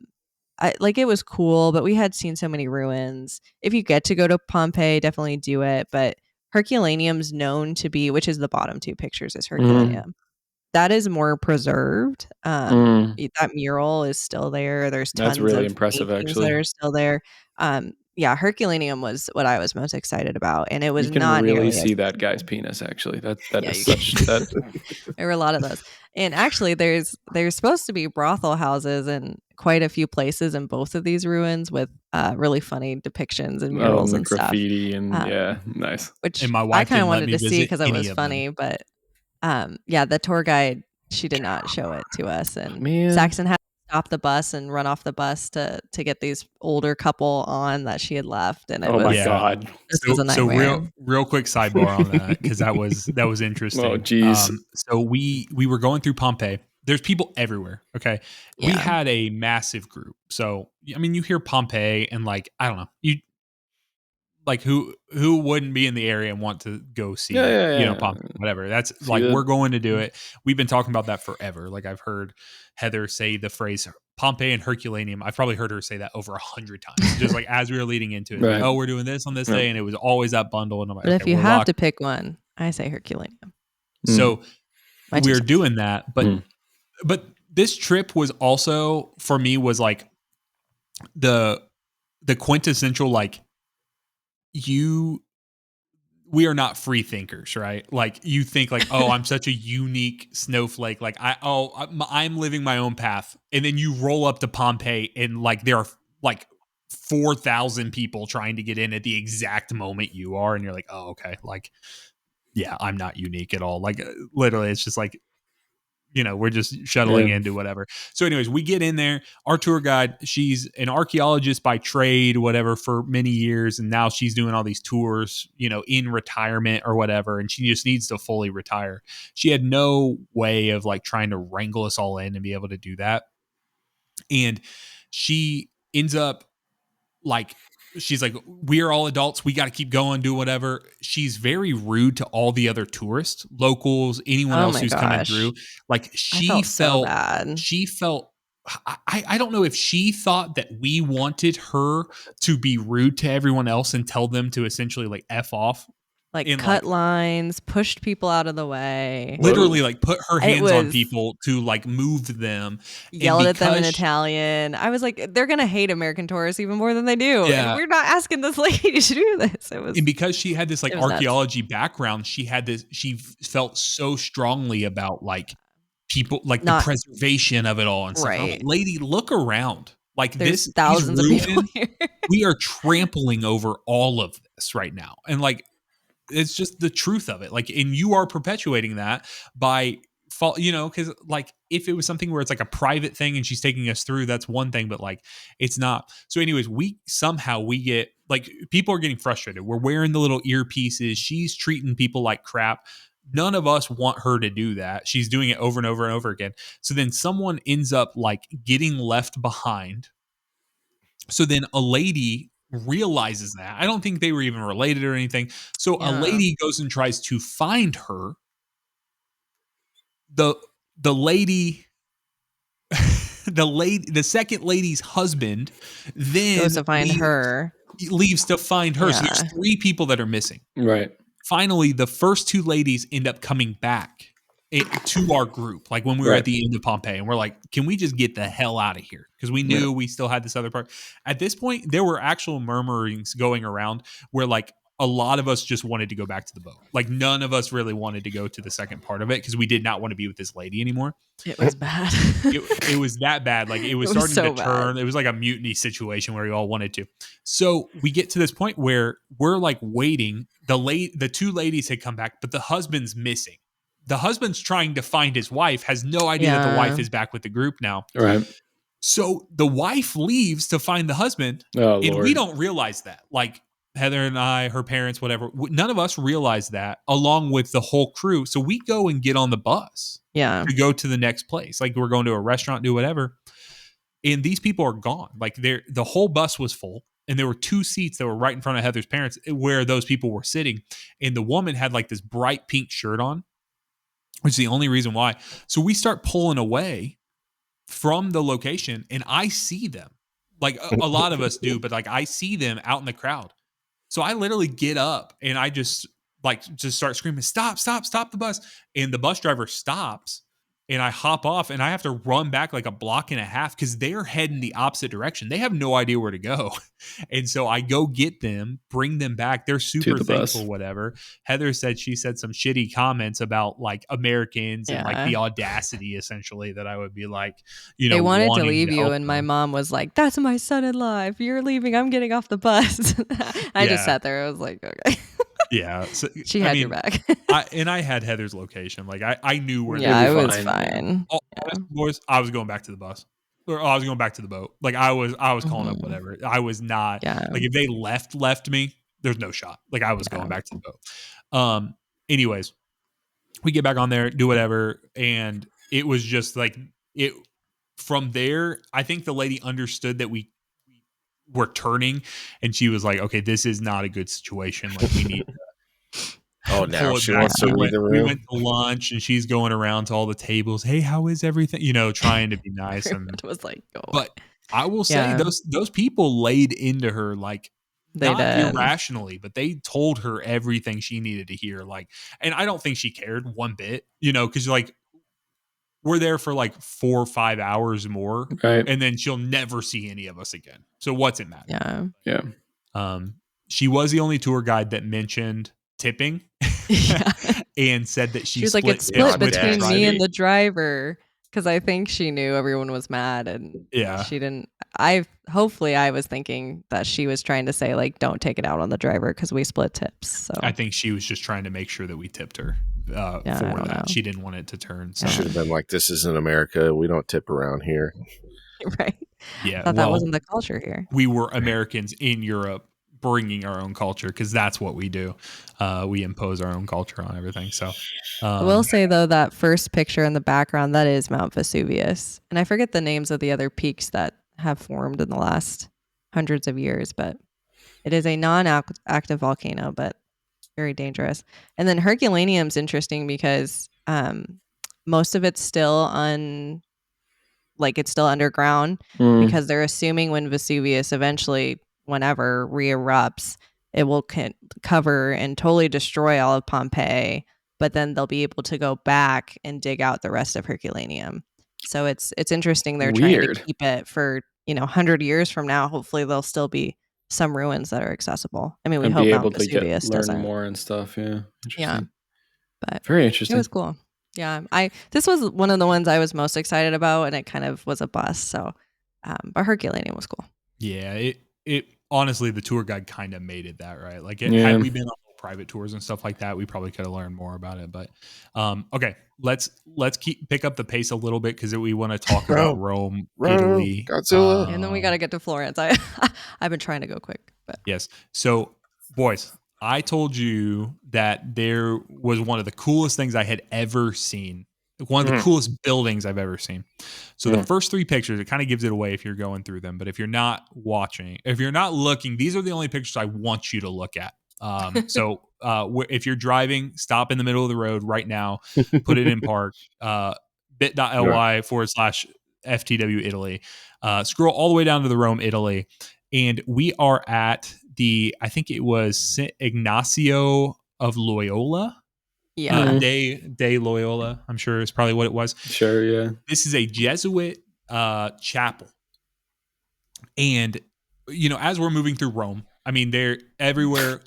it was cool, but we had seen so many ruins. If you get to go to Pompeii, definitely do it. But Herculaneum's known to be, which is the bottom two pictures, is Herculaneum. That is more preserved. Mm. That mural is still there. There's That's tons really of impressive, paintings that actually. are still there. Yeah, Herculaneum was what I was most excited about, and it was You can not really nearly as see that busy. guy's penis. Actually, that Yeah, is you such that. there were a lot of those. And actually there's supposed to be brothel houses in quite a few places in both of these ruins with really funny depictions and murals The and stuff. graffiti and Um, yeah, nice. And which my I wife kind of didn't let wanted me to see visit because it any was of them. funny, but yeah, the tour guide, she did not show it to us. And Man. Saxon had to stop the bus and run off the bus to get these older couple on that she had left. And it Oh my was, Yeah. god. this was a So nightmare. real quick sidebar on that, because that was interesting. Oh geez. So we were going through Pompeii. There's people everywhere. Okay. We Yeah. had a massive group. So I mean, you hear Pompeii and like, I don't know, you like who wouldn't be in the area and want to go see, Yeah. Pompeii, whatever. That's See like, the- we're going to do it. We've been talking about that forever. Like, I've heard Heather say the phrase Pompeii and Herculaneum. I've probably heard her say that over 100 times. Just like as we were leading into it, like, Right. oh, we're doing this on this Yeah. day, and it was always that bundle. And I'm like, But okay, if you we're have locked. to pick one, I say Herculaneum. So My 2 we're cents. doing that, but Mm. but this trip was also for me was like the quintessential like we are not free thinkers, right? Like you think like, oh, I'm such a unique snowflake. Like I'm living my own path. And then you roll up to Pompeii and like there are like 4,000 people trying to get in at the exact moment you are. And you're like, oh, okay. Like, yeah, I'm not unique at all. Like literally it's just like, we're just shuttling Yeah. into whatever. So anyways, we get in there. Our tour guide, she's an archaeologist by trade, whatever, for many years. And now she's doing all these tours, in retirement or whatever. And she just needs to fully retire. She had no way of like trying to wrangle us all in and be able to do that. And she ends up like, she's like, we are all adults. We got to keep going, do whatever. She's very rude to all the other tourists, locals, anyone Oh else my who's coming gosh. through. Like I felt so bad. I don't know if she thought that we wanted her to be rude to everyone else and tell them to essentially like F off. Like And cut lines, pushed people out of the way, literally like put her It hands on was- people to like move them. yelled at them in because- Italian. I was like, they're gonna hate American tourists even more than they do. Yeah. And we're not asking this lady to do this. It was And because she had this like it was nuts. archaeology background, she felt so strongly about like people, like the Not- preservation of it all and stuff. And I'm like, Right. lady, look around. Like There's these thousands of people ruins, here. we are trampling over all of this right now. And like, it's just the truth of it. Like, and you are perpetuating that by because like if it was something where it's like a private thing and she's taking us through, that's one thing, but like it's not. So anyways, we get like people are getting frustrated. We're wearing the little earpieces. She's treating people like crap. None of us want her to do that. She's doing it over and over and over again. So then someone ends up like getting left behind. So then a lady realizes that. I don't think they were even related or anything. So a Yeah. lady goes and tries to find her. The lady the second lady's husband then Goes to find her. leaves to find her. So Yeah. there's 3 people that are missing. Right. Finally, the first 2 ladies end up coming back to our group, like when we were Right. at the end of Pompeii, and we're like, can we just get the hell out of here? Because we knew we still had this other part. At this point, there were actual murmurings going around where like a lot of us just wanted to go back to the boat. Like none of us really wanted to go to the second part of it because we did not want to be with this lady anymore. It was bad. It was that bad. Like it was It was starting so to turn. bad. It was like a mutiny situation where we all wanted to. So we get to this point where we're like waiting. The two ladies had come back, but the husband's missing. The husband's trying to find his wife, has no idea that the wife Yeah. is back with the group now. Right. So the wife leaves to find the husband, Oh, and Lord. we don't realize that. Like Heather and I, her parents, whatever, none of us realize that, along with the whole crew. So we go and get on the bus Yeah. to go to the next place. Like we're going to a restaurant, do whatever. And these people are gone. Like the whole bus was full. And there were 2 seats that were right in front of Heather's parents where those people were sitting. And the woman had like this bright pink shirt on, which is the only reason why. So we start pulling away from the location and I see them. Like a lot of us do, but like I see them out in the crowd. So I literally get up and I just start screaming, stop the bus. And the bus driver stops and I hop off and I have to run back like a block and a half because they're heading the opposite direction. They have no idea where to go. And so I go get them, bring them back. They're super the thankful, bus. whatever. Heather said she said some shitty comments about like Americans and like Yeah. the audacity essentially that I would be like, They wanted to wanting leave you, help and my them. mom was like, "That's my son-in-law. If you're leaving, I'm getting off the bus." I Yeah. just sat there. I was like, "Okay." Yeah. So, She had your back. I had Heather's location. Like I knew where Yeah, they it were. was fine. fine. Honestly, boys, I was going back to the bus. Or I was going back to the boat. Like I was calling up Mhm. whatever. I was not Yeah. like if they left me, there's no shot. Like I was Yeah. going back to the boat. Anyways, we get back on there, do whatever, and it was just like it from there, I think the lady understood that we were turning and she was like, okay, this is not a good situation. Like we need Oh, pull now it she back. wants to leave the We room. went to lunch and she's going around to all the tables. Hey, how is everything? Trying to be nice. Everyone was like, "Go away." But I will say Yeah. those people laid into her like They not did. irrationally, but they told her everything she needed to hear. Like, and I don't think she cared one bit, because like we're there for like 4 or 5 hours more, Right. and then she'll never see any of us again. So what's it matter? Yeah. Yeah. She was the only tour guide that mentioned tipping Yeah. and said that She was like, "It's tips split with the between me and driver." the driver," because I think she knew everyone was mad, and Yeah. she didn't. Hopefully I was thinking that she was trying to say like, "Don't take it out on the driver," because we split tips. So I think she was just trying to make sure that we tipped her I for don't that. know. She didn't want it to turn. So Should have been like, "This isn't America. We don't tip around here." right. yeah, I thought that wasn't the culture here. we were Americans in Europe bringing our own culture because that's what we do. We impose our own culture on everything. So I will say though, that first picture in the background, that is Mount Vesuvius, and I forget the names of the other peaks that have formed in the last hundreds of years, but it is a non-active volcano, but very dangerous. And then Herculaneum's interesting because most of it's still it's still underground Mm. because they're assuming when Vesuvius eventually, whenever, re-erupts, it will cover and totally destroy all of Pompeii, but then they'll be able to go back and dig out the rest of Herculaneum. So it's interesting. They're trying Weird. to keep it for 100 years from now. Hopefully there'll still be some ruins that are accessible. I mean, we And hope be Mount able to Vesuvius learn doesn't. more and stuff. Yeah. Interesting. Yeah, but Very it interesting. was cool. Yeah, this was one of the ones I was most excited about, and it kind of was a bust. So, but Herculaneum was cool. yeah, it honestly, the tour guide kind of made it that, right? Like Yeah. had we been on private tours and stuff like that, we probably could have learned more about it. But okay, let's pick up the pace a little bit because we want to talk about Rome, Italy, Godzilla. And then we got to get to Florence. I've been trying to go quick, but yes. So, boys, I told you that there was one of the coolest things I had ever seen. One of the coolest buildings I've ever seen. So the first 3 pictures, it kind of gives it away if you're going through them. But if you're not watching, if you're not looking, these are the only pictures I want you to look at. So if you're driving, stop in the middle of the road right now, put it in park, bit.ly/FTW Italy, scroll all the way down to the Rome, Italy. And we are at I think it was St. Ignacio of Loyola. yeah, De Loyola, I'm sure is probably what it was. Sure. Yeah. This is a Jesuit chapel. And, as we're moving through Rome, I mean, they're everywhere.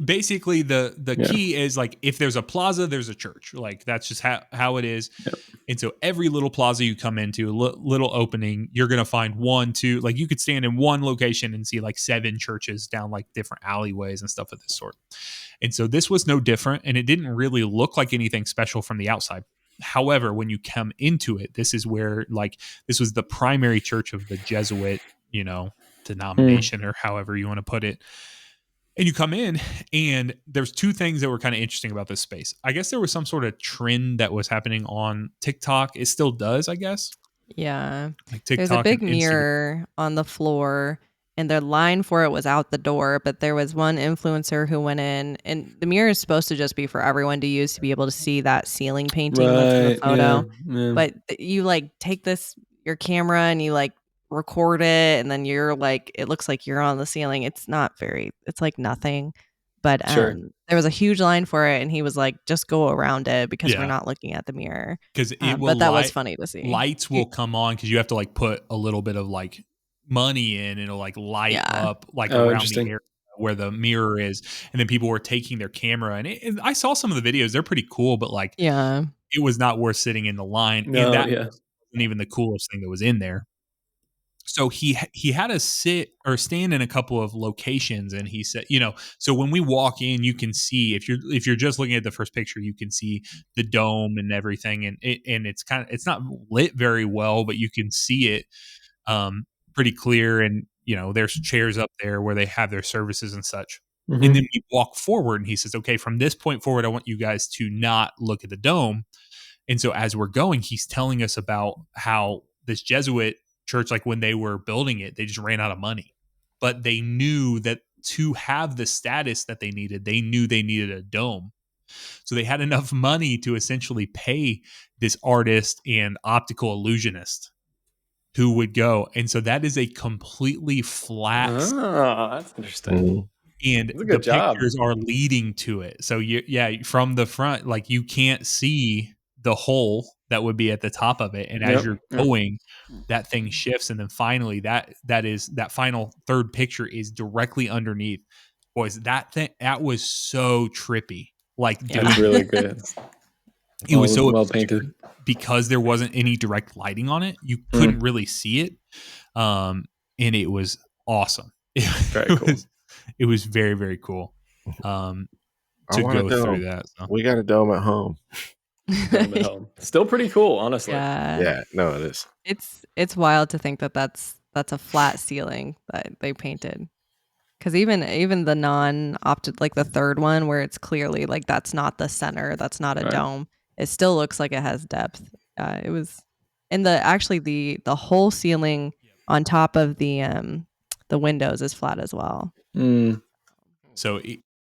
basically the Yeah. key is like if there's a plaza, there's a church. Like that's just how it is. Yep. And so every little plaza you come into, little opening, you're going to find 1, 2, like you could stand in one location and see like 7 churches down like different alleyways and stuff of this sort. And so this was no different, and it didn't really look like anything special from the outside. However, when you come into it, this is where like this was the primary church of the Jesuit, denomination or however you want to put it. And you come in, and there's 2 things that were kind of interesting about this space. I guess there was some sort of trend that was happening on TikTok. It still does, I guess. Yeah. Like TikTok. There's a big and Instagram. mirror on the floor, and their line for it was out the door, but there was one influencer who went in, and the mirror is supposed to just be for everyone to use to be able to see that ceiling painting that's in the photo. Yeah. But you like take your camera and you like record it, and then you're like, it looks like you're on the ceiling. It's like nothing. But Sure. there was a huge line for it, and he was like, just go around it because Yeah. we're not looking at the mirror. Because it will but that was funny to see. Lights will come on because you have to like put a little bit of like money in, and it'll like light up like around interesting. the area where the mirror is. And then people were taking their camera, and I saw some of the videos. They're pretty cool, but like Yeah. it was not worth sitting in the line. No, and that yeah. wasn't even the coolest thing that was in there. So he had us sit or stand in a couple of locations, and he said, so when we walk in, you can see if you're just looking at the first picture, you can see the dome and everything, and it's not lit very well, but you can see it pretty clear, and there's chairs up there where they have their services and such. Mm-hmm. And then we walk forward, and he says, okay, from this point forward, I want you guys to not look at the dome. And so as we're going, he's telling us about how this Jesuit church, like when they were building it, they just ran out of money, but they knew that to have the status that they needed a dome. So they had enough money to essentially pay this artist and optical illusionist who would go. And so that is a completely flat. That's interesting. And That's a good job. Pictures are leading to it. So from the front, like you can't see the hole that would be at the top of it. And as you're going, that thing shifts. And then finally that final third picture is directly underneath. Boys, that was so trippy. Like, dude, that's really good. It was so well painted because there wasn't any direct lighting on it. You couldn't really see it. And it was awesome. Very cool. It was very, very cool. To go through that. So. We got a dome at home. Still pretty cool, honestly. Yeah. No, it is. It's wild to think that that's a flat ceiling that they painted. Because even the non-opted, like the third one, where it's clearly like that's not the center, that's not a dome. It still looks like it has depth. It was, and the whole ceiling on top of the windows is flat as well. So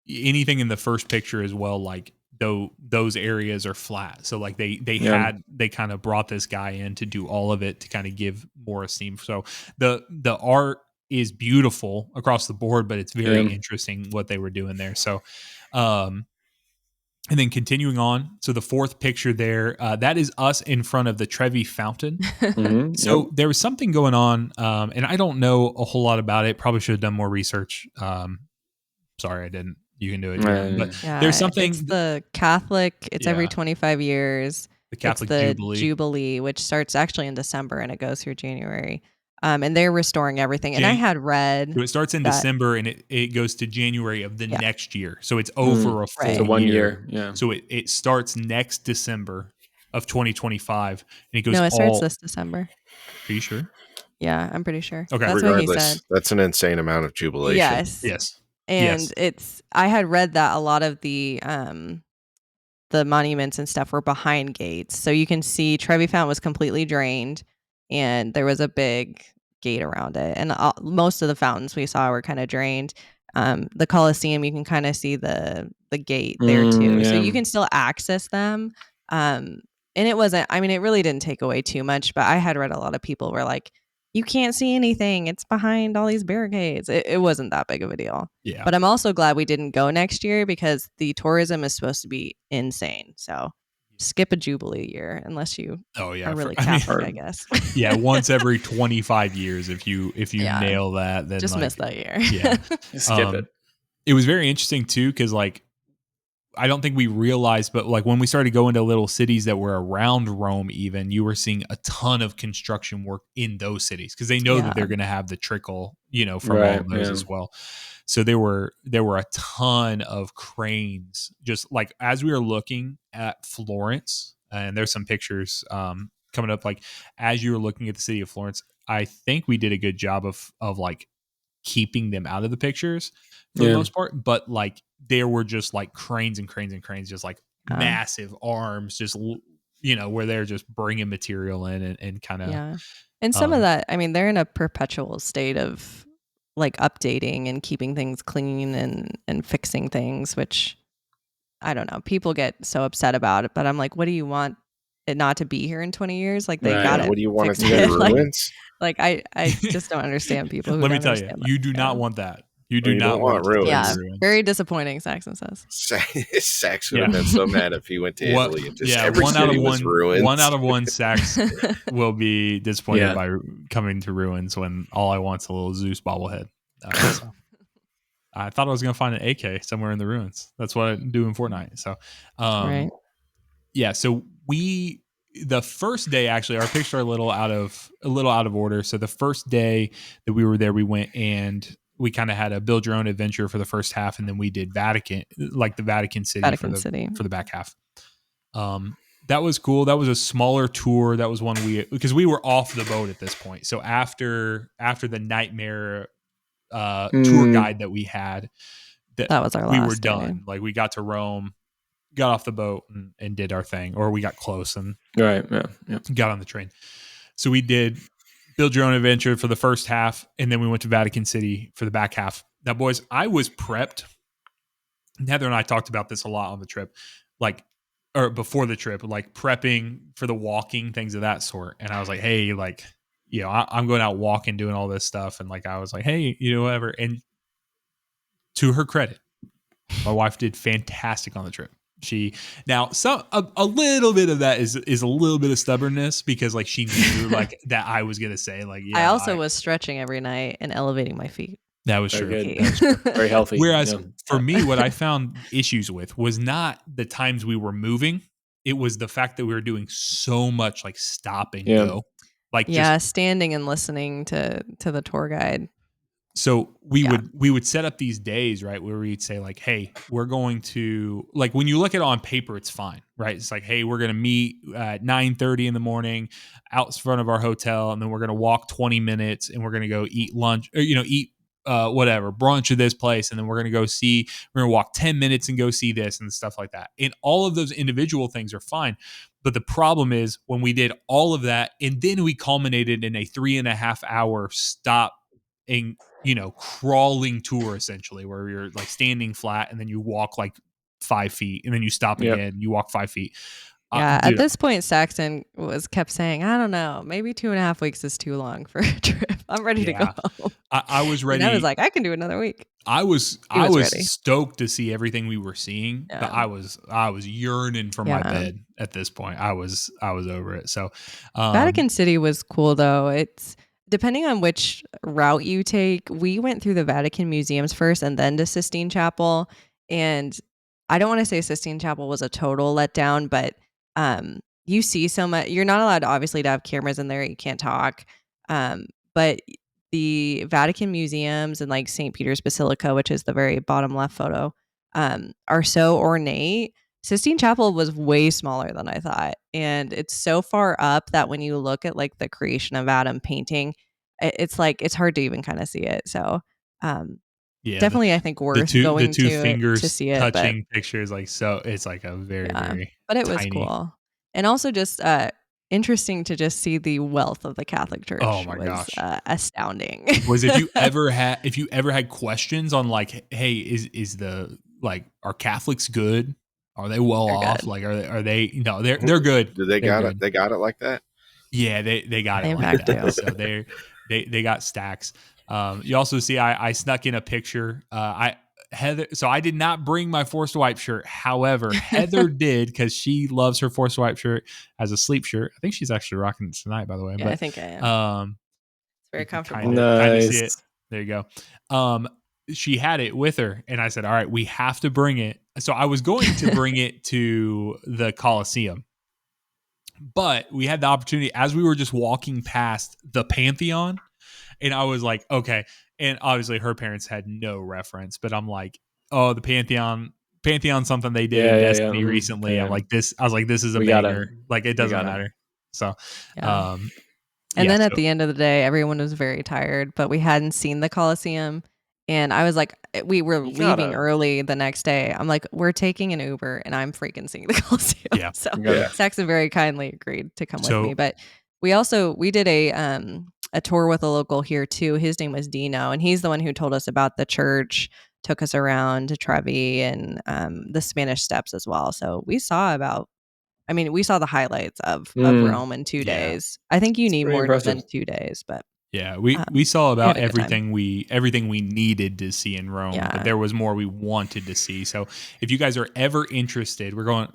anything in the first picture as well, like those areas are flat. So like they kind of brought this guy in to do all of it to kind of give more esteem. So the art is beautiful across the board, but it's very interesting what they were doing there. So, and then continuing on. So the fourth picture there, that is us in front of the Trevi Fountain. So there was something going on, and I don't know a whole lot about it. Probably should have done more research. Sorry, I didn't. You can do it. But there's something. It's the Catholic. It's every 25 years. The Catholic Jubilee, which starts actually in December and it goes through January. And they're restoring everything. And I had read. So it starts in December and it goes to January of the next year. So it's over a full So 1 year. Yeah. So it starts next December of 2025. And it goes. No, it starts this December. Are you sure? Yeah, I'm pretty sure. Okay. That's what he said. That's an insane amount of jubilation. Yes. And I had read that a lot of the monuments and stuff were behind gates. So you can see Trevi Fountain was completely drained and there was a big gate around it. And most of the fountains we saw were kind of drained. The Colosseum, you can kind of see the gate there too. So you can still access them. And it wasn't, I mean, it really didn't take away too much, but I had read a lot of people were like, you can't see anything. It's behind all these barricades. It wasn't that big of a deal. Yeah. But I'm also glad we didn't go next year because the tourism is supposed to be insane. So skip a Jubilee year unless you are really Catholic, I guess. Yeah, once every 25 years if you nail that, then just miss that year. Yeah. Skip it. it was very interesting too, because like I don't think we realized, but like when we started going to little cities that were around Rome, even you were seeing a ton of construction work in those cities because they know that they're going to have the trickle, from all of those as well. So there were a ton of cranes, just like as we were looking at Florence, and there's some pictures coming up. Like as you were looking at the city of Florence, I think we did a good job of like keeping them out of the pictures for the most part, but like there were just like cranes and cranes and cranes, just like massive arms, just where they're just bringing material in and kind of and some of that, I mean, they're in a perpetual state of like updating and keeping things clean and fixing things, which I don't know, people get so upset about it, but I'm like, what do you want it not to be here in 20 years? Like they got it. What do you want it to be ruins? Like I just don't understand people who let me tell you, you do not want that. You do not want ruins. Yeah, very disappointing, Saxon says. Sax would have been so mad if he went to Italy and just every city was ruins. 1 out of 1 Sax will be disappointed by coming to ruins when all I want's a little Zeus bobblehead. So. I thought I was going to find an AK somewhere in the ruins. That's what I do in Fortnite. So, right. Yeah. So the first day, actually, our pictures are a little out of order. So the first day that we were there, we went and we kind of had a build your own adventure for the first half, and then we did the Vatican City for the back half. That was cool. That was a smaller tour. That was one because we were off the boat at this point. So after the nightmare tour guide that we had, that was our last. We were done. Like we got to Rome, got off the boat and did our thing, or we got close and got on the train. So we did build your own adventure for the first half, and then we went to Vatican City for the back half. Now, boys, I was prepped. Heather and I talked about this a lot on the trip, or before the trip, like prepping for the walking, things of that sort. And I was like, hey, like, I'm going out walking, doing all this stuff. And like, I was like, hey, whatever. And to her credit, my wife did fantastic on the trip. A little bit of that is a little bit of stubbornness because like she knew like that I was gonna say like I also was stretching every night and elevating my feet. That was true. Very healthy. Whereas for me, what I found issues with was not the times we were moving; it was the fact that we were doing so much like stop and go, like just standing and listening to the tour guide. So we would set up these days, right, where we'd say like, hey, we're going to, like, when you look at it on paper, it's fine, right? It's like, hey, we're going to meet at 9:30 in the morning out in front of our hotel, and then we're going to walk 20 minutes, and we're going to go eat lunch, or, eat whatever, brunch at this place, and then we're going to walk 10 minutes and go see this and stuff like that. And all of those individual things are fine. But the problem is when we did all of that, and then we culminated in a 3.5 hour stop and crawling tour essentially, where you're like standing flat and then you walk like 5 feet and then you stop again, you walk 5 feet. At this point, Saxon kept saying, I don't know, maybe 2.5 weeks is too long for a trip. I'm ready to go home. I was ready. And I was like, I can do another week. I was ready. Stoked to see everything we were seeing, but I was yearning for my bed at this point. I was over it. So Vatican City was cool though. It's depending on which route you take. We went through the Vatican museums first and then to Sistine Chapel. And I don't want to say Sistine Chapel was a total letdown, but you see so much. You're not allowed obviously to have cameras in there. You can't talk. But the Vatican museums and like St. Peter's Basilica, which is the very bottom left photo, are so ornate. Sistine Chapel was way smaller than I thought. And it's so far up that when you look at like the Creation of Adam painting, it's like, it's hard to even kind of see it. So definitely I think worth going the two to fingers to see it. Touching pictures, like, so it's like a very, very but it was tiny. cool. And also just interesting to just see the wealth of the Catholic Church. Oh my gosh. Astounding. Was if you ever had questions on like, hey, is the like, are Catholics good? Are they well off? Like, are they? No, they're good. Do they got it? They got it like that. Yeah, they got it like that. So they got stacks. You also see I snuck in a picture. Heather. So I did not bring my Forced Wipe shirt. However, Heather did because she loves her Forced Wipe shirt as a sleep shirt. I think she's actually rocking it tonight, by the way. Yeah, but I think I am. It's very comfortable. Kind of see it. There you go. she had it with her, and I said, all right, we have to bring it. So I was going to bring it to the Coliseum, but we had the opportunity as we were just walking past the Pantheon, and I was like, okay. And obviously her parents had no reference, but I'm like, oh, the Pantheon, something they did in Destiny recently. Yeah. I was like, this is a We gotta- banger. Like, it doesn't matter. So, Yeah. And then at the end of the day, everyone was very tired, but we hadn't seen the Coliseum. And I was like, we were leaving early the next day. I'm like, we're taking an Uber and I'm freaking seeing the Coliseum. Yeah. So Saxon very kindly agreed to come with me. But we did a tour with a local here too. His name was Dino, and he's the one who told us about the church, took us around to Trevi and the Spanish Steps as well. So we saw we saw the highlights of Rome in 2 days. I think you need more than 2 days, but yeah, we saw about everything we needed to see in Rome, but there was more we wanted to see. So if you guys are ever interested, we're going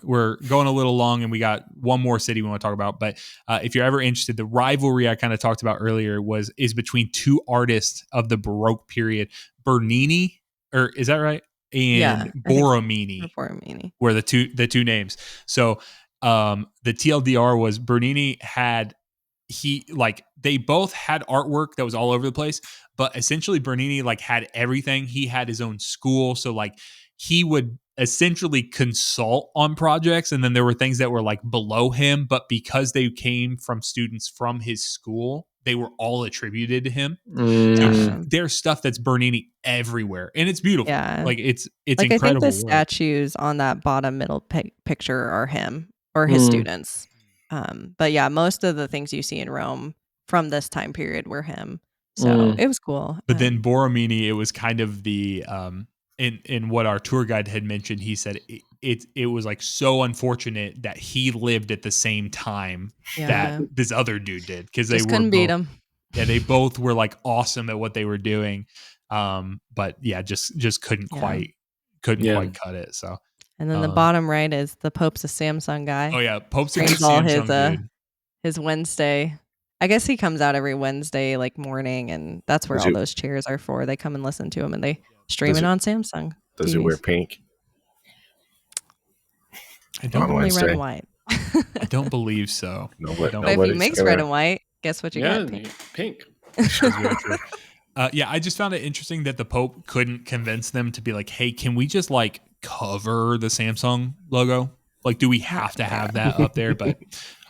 a little long, and we got one more city we want to talk about. But if you're ever interested, the rivalry I kind of talked about earlier is between two artists of the Baroque period, Bernini, or is that right? And Borromini were the two names. So the TLDR was Bernini they both had artwork that was all over the place, but essentially Bernini had everything. He had his own school. So he would essentially consult on projects, and then there were things that were below him, but because they came from students from his school, they were all attributed to him. So there's stuff that's Bernini everywhere, and it's beautiful. Yeah. It's incredible. I think the statues on that bottom middle picture are him or his students. But yeah, most of the things you see in Rome from this time period were him. So it was cool. But then Borromini, it was kind of the in what our tour guide had mentioned, he said it was so unfortunate that he lived at the same time that this other dude did, because they couldn't beat him. Yeah, they both were awesome at what they were doing. But yeah, just couldn't quite cut it. So. And then the bottom right is the Pope's a Samsung guy. Oh yeah, Pope's a Samsung his Wednesday. I guess he comes out every Wednesday morning, and that's where all those chairs are for. They come and listen to him, and they stream it on Samsung. Does he wear pink? I don't only red and white. I don't believe so. But if he makes red and white, guess what you got? Pink. Yeah, I just found it interesting that the Pope couldn't convince them to be hey, can we just cover the Samsung logo? Do we have to have that up there? But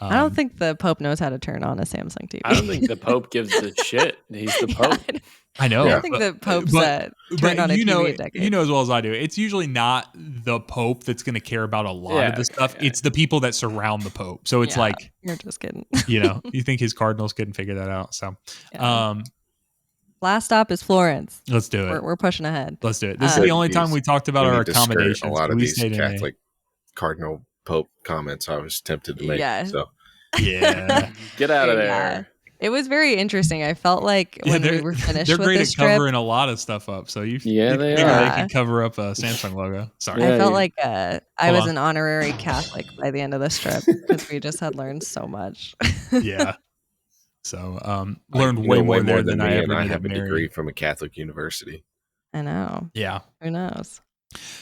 I don't think the Pope knows how to turn on a Samsung TV. I don't think the Pope gives a shit. He's the Pope. I know. I don't think the Pope's turned on a TV in decades. You know as well as I do. It's usually not the Pope that's going to care about a lot of the stuff. It's the people that surround the Pope. So it's you're just kidding. You think his cardinals couldn't figure that out? So, last stop is Florence. Let's do it. We're pushing ahead. Let's do it. This is the only time we talked about our accommodations. A lot of these Catholic cardinal Pope comments I was tempted to make. Yeah. So yeah, get out of there. Yeah. It was very interesting. I felt like when we were finished they're with great this at covering a lot of stuff up. So they can cover up a Samsung logo. Sorry, I felt like I was an honorary Catholic by the end of this trip, because we just had learned so much. Yeah. So learned way more there than I ever did. I have a degree from a Catholic university. I know. Yeah. Who knows?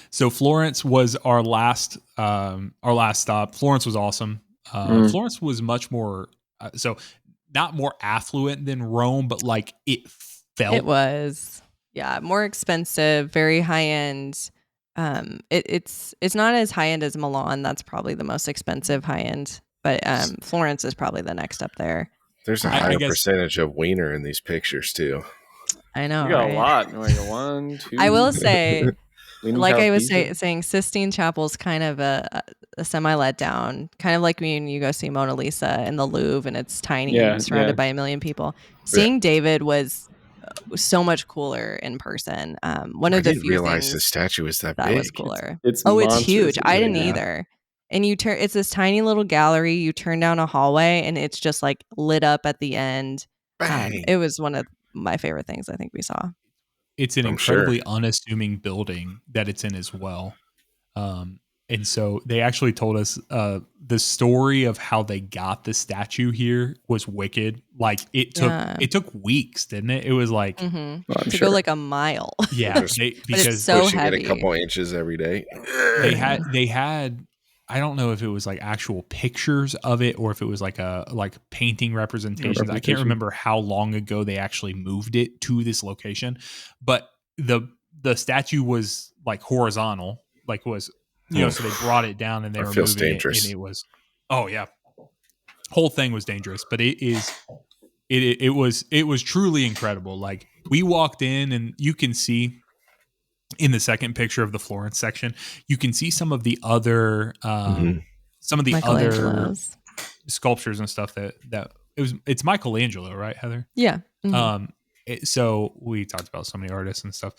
So Florence was our last stop. Florence was awesome. Florence was much more not more affluent than Rome, but it felt. It was, more expensive, very high end. It's not as high end as Milan. That's probably the most expensive high end, but Florence is probably the next up there. There's a higher percentage of wiener in these pictures too. I know. You got a lot. One, two. I will say, like I was saying, Sistine Chapel's kind of a semi letdown, kind of like when you go see Mona Lisa in the Louvre and it's tiny and surrounded by a million people. Seeing David was so much cooler in person. One of the few realize the statue is that big. Was cooler. It's huge. I didn't either. And it's this tiny little gallery. You turn down a hallway and it's just lit up at the end. It was one of my favorite things I think we saw. It's an incredibly unassuming building that it's in as well. And And so they actually told us the story of how they got the statue here was wicked. Like it took weeks, didn't it? It was like Mhm. Well, I'm To sure. go like a mile. yeah, Just But it's because so pushing it a heavy. couple inches every day. they had I don't know if it was like actual pictures of it or if it was like painting representations. I can't Representation. remember how long ago they actually moved it to this location, but the statue was like horizontal, like was so they brought it down and they That were feels moving dangerous. it, and it was whole thing was dangerous, but it was truly incredible. Like we walked in and you can see in the second picture of the Florence section, you can see some of the other Michelangelo's. sculptures and stuff that it's Michelangelo, right, Heather? Yeah. Mhm. So we talked about so many artists and stuff.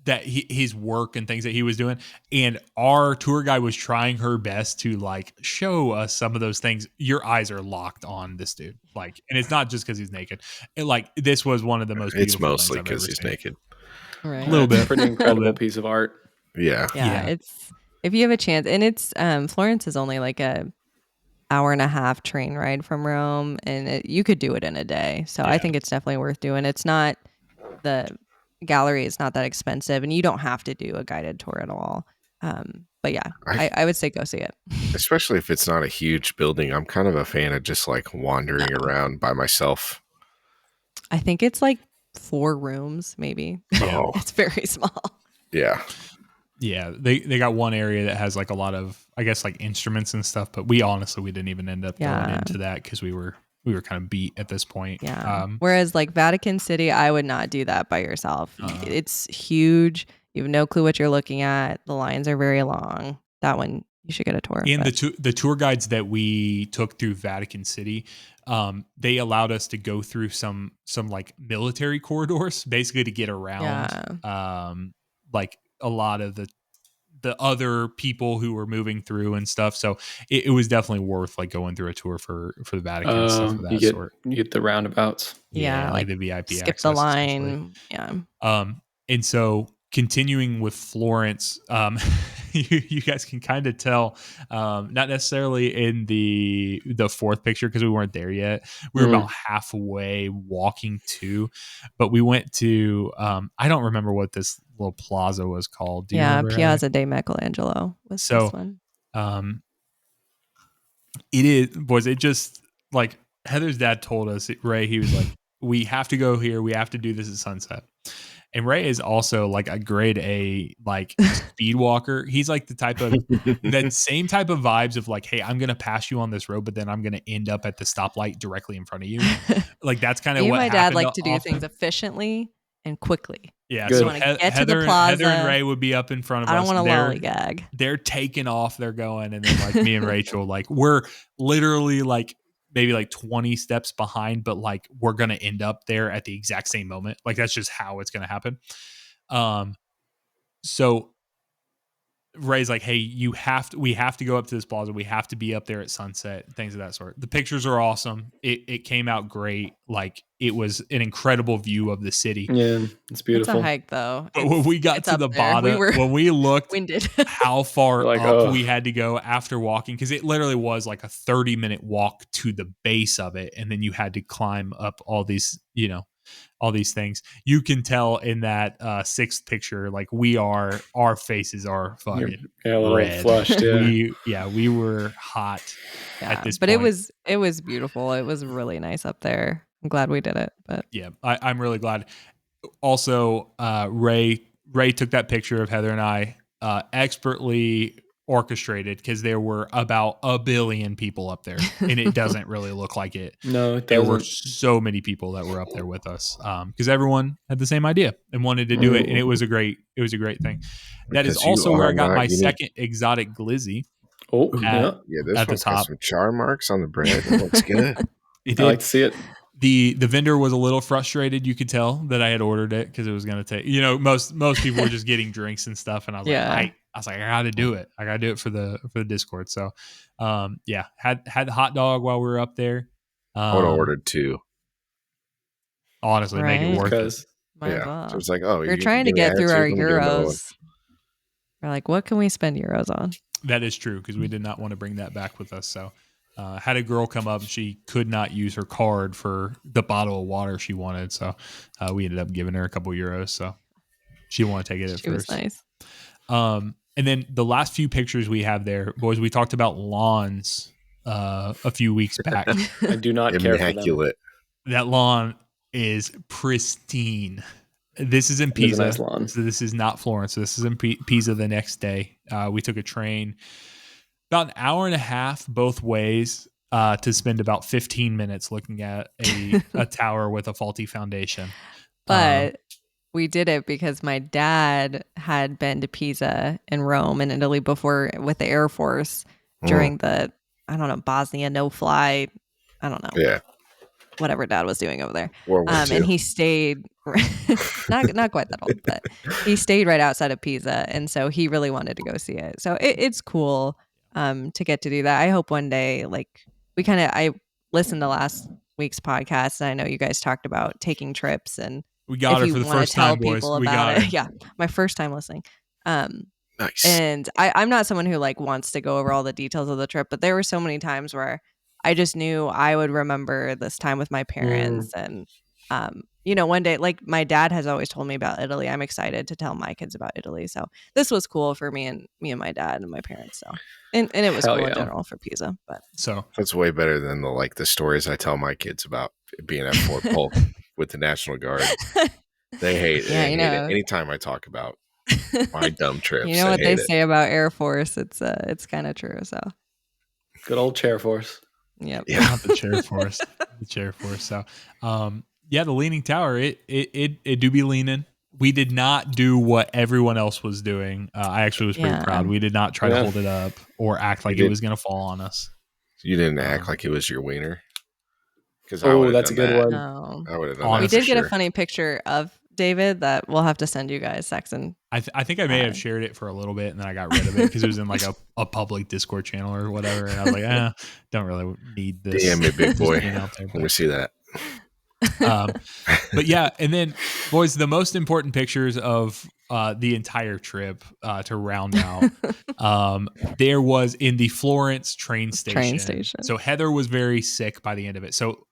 That his work and things that he was doing, and our tour guide was trying her best to like show us some of those things. Your eyes are locked on this dude, like, and it's not just because he's naked. This was one of the most It's beautiful mostly things I've ever because he's seen. naked. Right. A little bit, Pretty incredible piece of art. Yeah. Yeah, it's if you have a chance, and it's Florence is only like a hour and a half train ride from Rome, and you could do it in a day. So I think it's definitely worth doing. It's not the gallery is not that expensive, and you don't have to do a guided tour at all. But yeah, I would say go see it. Especially if it's not a huge building. I'm kind of a fan of just like wandering around by myself. I think it's like 4 rooms, maybe. Yeah. It's very small. Yeah. Yeah, they got one area that has like a lot of, I guess, like instruments and stuff, but we didn't even end up going into that because we were kind of beat at this point. Yeah. Whereas like Vatican City, I would not do that by yourself. It's huge. You have no clue what you're looking at. The lines are very long. That one you should get a tour. And the tour guides that we took through Vatican City, they allowed us to go through some like military corridors, basically to get around like a lot of the other people who were moving through and stuff. So it was definitely worth like going through a tour for the Vatican and stuff of that sort. You get the roundabouts. Yeah, like the VIP skip access, the line. Yeah. And so continuing with Florence, you guys can kind of tell, not necessarily in the fourth picture because we weren't there yet. We were about halfway walking to, but we went to, I don't remember what this little plaza was called. Do you remember? Piazza de Michelangelo was this one. It just like Heather's dad told us, Ray, he was like, we have to go here. We have to do this at sunset. And Ray is also like a grade A, like speed walker. He's like the type of that same type of vibes of like, hey, I'm going to pass you on this road, but then I'm going to end up at the stoplight directly in front of you. Like that's kind of what my dad like to do often. things efficiently and quickly. Yeah. Good. So want to get to the plaza. Heather and Ray would be up in front of us. I don't want to lollygag. They're taking off. They're going. And then like me and Rachel, like we're literally like, maybe like 20 steps behind, but like we're going to end up there at the exact same moment. Like that's just how it's going to happen. So Ray's like, hey, we have to go up to this plaza. We have to be up there at sunset, things of that sort. The pictures are awesome. It came out great. Like it was an incredible view of the city. Yeah, it's beautiful. It's a hike though. But when we got to the bottom, when we looked winded. how far up we had to go after walking, because it literally was like a 30-minute walk to the base of it. And then you had to climb up all these, all these things. You can tell in that sixth picture, like our faces are fucking a little red. flushed. Yeah. we were hot at this but point. it was beautiful. It was really nice up there. I'm glad we did it. But yeah, I'm really glad. Also, Ray took that picture of Heather and I, expertly orchestrated, because there were about 1 billion people up there, and it doesn't really look like it. No, it doesn't. There were so many people that were up there with us, because everyone had the same idea and wanted to do it, and it was a great thing. That is also where I got my second exotic glizzy. Oh, yeah, this one's got some char marks on the bread. It looks good. It did. I like to see it. The vendor was a little frustrated. You could tell that I had ordered it because it was going to take, most people were just getting drinks and stuff. And I was like, I got to do it. I got to do it for the Discord. So, had the hot dog while we were up there. I would have ordered 2. Honestly, make it worth it. Yeah. So it's like, we're trying to get through our Euros. We're like, what can we spend euros on? That is true because we did not want to bring that back with us. So had a girl come up. She could not use her card for the bottle of water she wanted. So we ended up giving her a couple euros. So she wanted to take it at She was first. nice. And then the last few pictures we have there, boys, we talked about lawns a few weeks back. I do not care for them. Immaculate. That lawn is pristine. This is in It is a Pisa. nice lawn. So this is not Florence. So this is in Pisa the next day. We took a train about an hour and a half both ways to spend about 15 minutes looking at a tower with a faulty foundation. But we did it because my dad had been to Pisa and Rome and Italy before with the Air Force during the, I don't know, Bosnia no-fly, I don't know. Yeah. Whatever dad was doing over there. World War II. And he stayed, not quite that old, but he stayed right outside of Pisa. And so he really wanted to go see it. So it's cool to get to do that. I hope one day, like I listened to last week's podcast and I know you guys talked about taking trips and we got her for the first time, boys. We got her. Yeah, my first time listening. Nice. And I'm not someone who like wants to go over all the details of the trip, but there were so many times where I just knew I would remember this time with my parents. And, one day, like my dad has always told me about Italy. I'm excited to tell my kids about Italy. So this was cool for me and my dad and my parents. So, and it was cool in general for Pisa, but so that's way better than the stories I tell my kids about being at Fort Polk with the National Guard. They hate it. Hate it. Anytime I talk about my dumb trips. You know what they say about Air Force? It's kind of true. So good old Chair Force. Yep. Yeah, not the Chair Force. The Chair Force. So, the Leaning Tower, it do be leaning. We did not do what everyone else was doing. I actually was pretty proud. We did not try to hold it up or act like it was going to fall on us. You didn't act like it was your wiener? That's a good one. No. I would have done that. We did get a funny picture of David that we'll have to send you guys, Saxon. I think I may have shared it for a little bit and then I got rid of it because it was in like a public Discord channel or whatever. And I was like, don't really need this. Damn it, big boy. Let me see that. But yeah, and then boys, the most important pictures of the entire trip to round out, there was in the Florence train station. So Heather was very sick by the end of it. So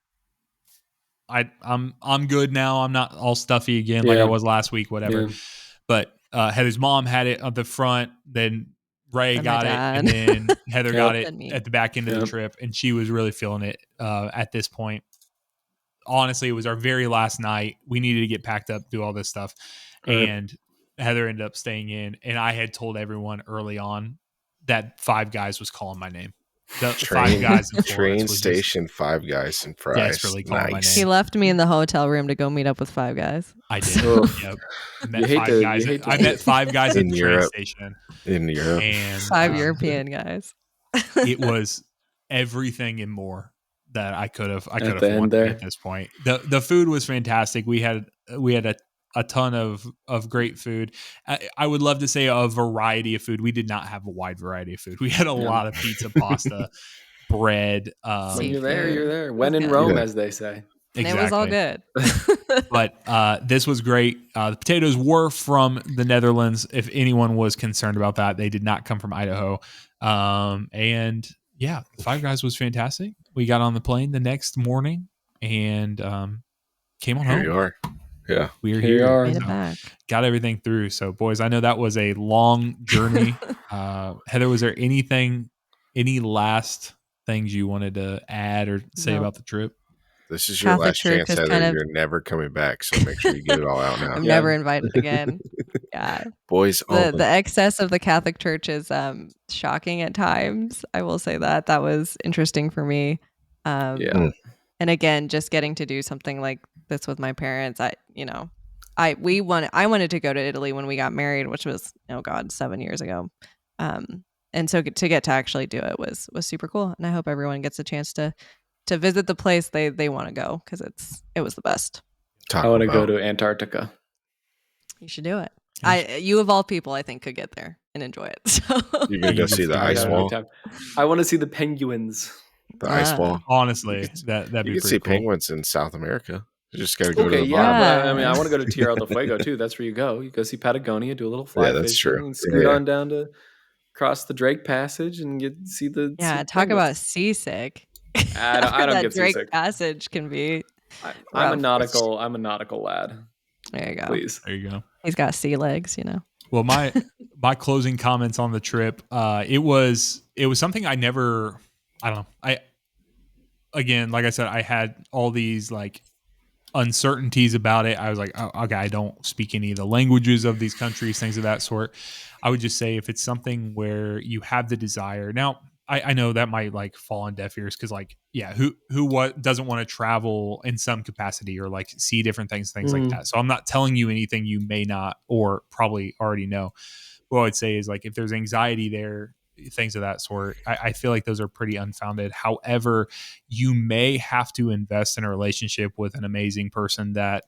I'm good now. I'm not all stuffy again like I was last week, whatever. Yeah. But Heather's mom had it on the front, then Ray got it, and then Heather got it at the back end of the trip, and she was really feeling it at this point. Honestly, it was our very last night. We needed to get packed up, do all this stuff, and Heather ended up staying in. And I had told everyone early on that Five Guys was calling my name. The Five Guys in train station, Five Guys and fries. Desperately calling my name. He left me in the hotel room to go meet up with Five Guys. I did. Yep. I met Five Guys at the train station in Europe, and 5 European guys. It was everything and more that I could have wanted at this point. The food was fantastic. We had a ton of great food. I would love to say a variety of food. We did not have a wide variety of food. We had a lot of pizza, pasta, bread. When you're there, you're there. When in Rome, as they say. Exactly. And it was all good. But this was great. The potatoes were from the Netherlands. If anyone was concerned about that, they did not come from Idaho. And yeah, Five Guys was fantastic. We got on the plane the next morning and came on home. Here you are. Yeah. We're here. Made it back. Got everything through. So, boys, I know that was a long journey. Heather, was there any last things you wanted to add or say about the trip? This is your last chance, Heather. You're never coming back, so make sure you get it all out now. I'm never invited again. Yeah. Boys, the excess of the Catholic Church is shocking at times. I will say that. That was interesting for me. And again, just getting to do something like this with my parents, I wanted to go to Italy when we got married, which was 7 years ago. And so to get to actually do it was super cool. And I hope everyone gets a chance to visit the place they want to go because it was the best. I want to go to Antarctica. You should do it. You of all people, I think, could get there and enjoy it. So. You're gonna go see the ice wall. I want to see the penguins. The ice wall. Honestly, that'd be you can pretty see cool. penguins in South America. You just got to go to Okay, the yeah, bottom. but I mean, Yeah. I want to go to Tierra del Fuego too. That's where you go. You go see Patagonia, do a little fly Yeah, that's fishing, true. and scoot Yeah. on down to cross the Drake Passage and see the Yeah, talk penguins. about seasick. I don't That get Drake seasick. Passage can be. I'm a rough. nautical lad. There you go. Please. There you go. He's got sea legs, you know. Well, my closing comments on the trip, it was something I never, I don't know. Again, like I said, I had all these like uncertainties about it. I was like, oh, okay, I don't speak any of the languages of these countries, things of that sort. I would just say if it's something where you have the desire. Now, I know that might like fall on deaf ears because like, yeah, what doesn't want to travel in some capacity or like see different things like that. So I'm not telling you anything you may not or probably already know. What I would say is like if there's anxiety there, things of that sort, I feel like those are pretty unfounded. However, you may have to invest in a relationship with an amazing person that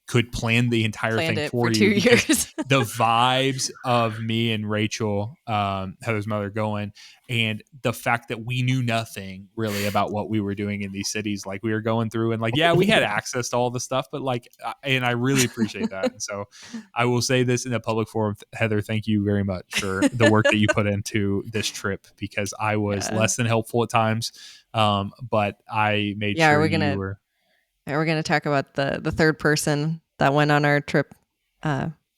could plan the entire Planned thing it for for you. 2 years. The vibes of me and Rachel, Heather's mother, going, and the fact that we knew nothing really about what we were doing in these cities, like we were going through, and like, yeah, we had access to all the stuff, but like, and I really appreciate that. And so I will say this in a public forum, Heather, thank you very much for the work that you put into this trip, because I was less than helpful at times. But I made sure you were. We're gonna talk about the third person that went on our trip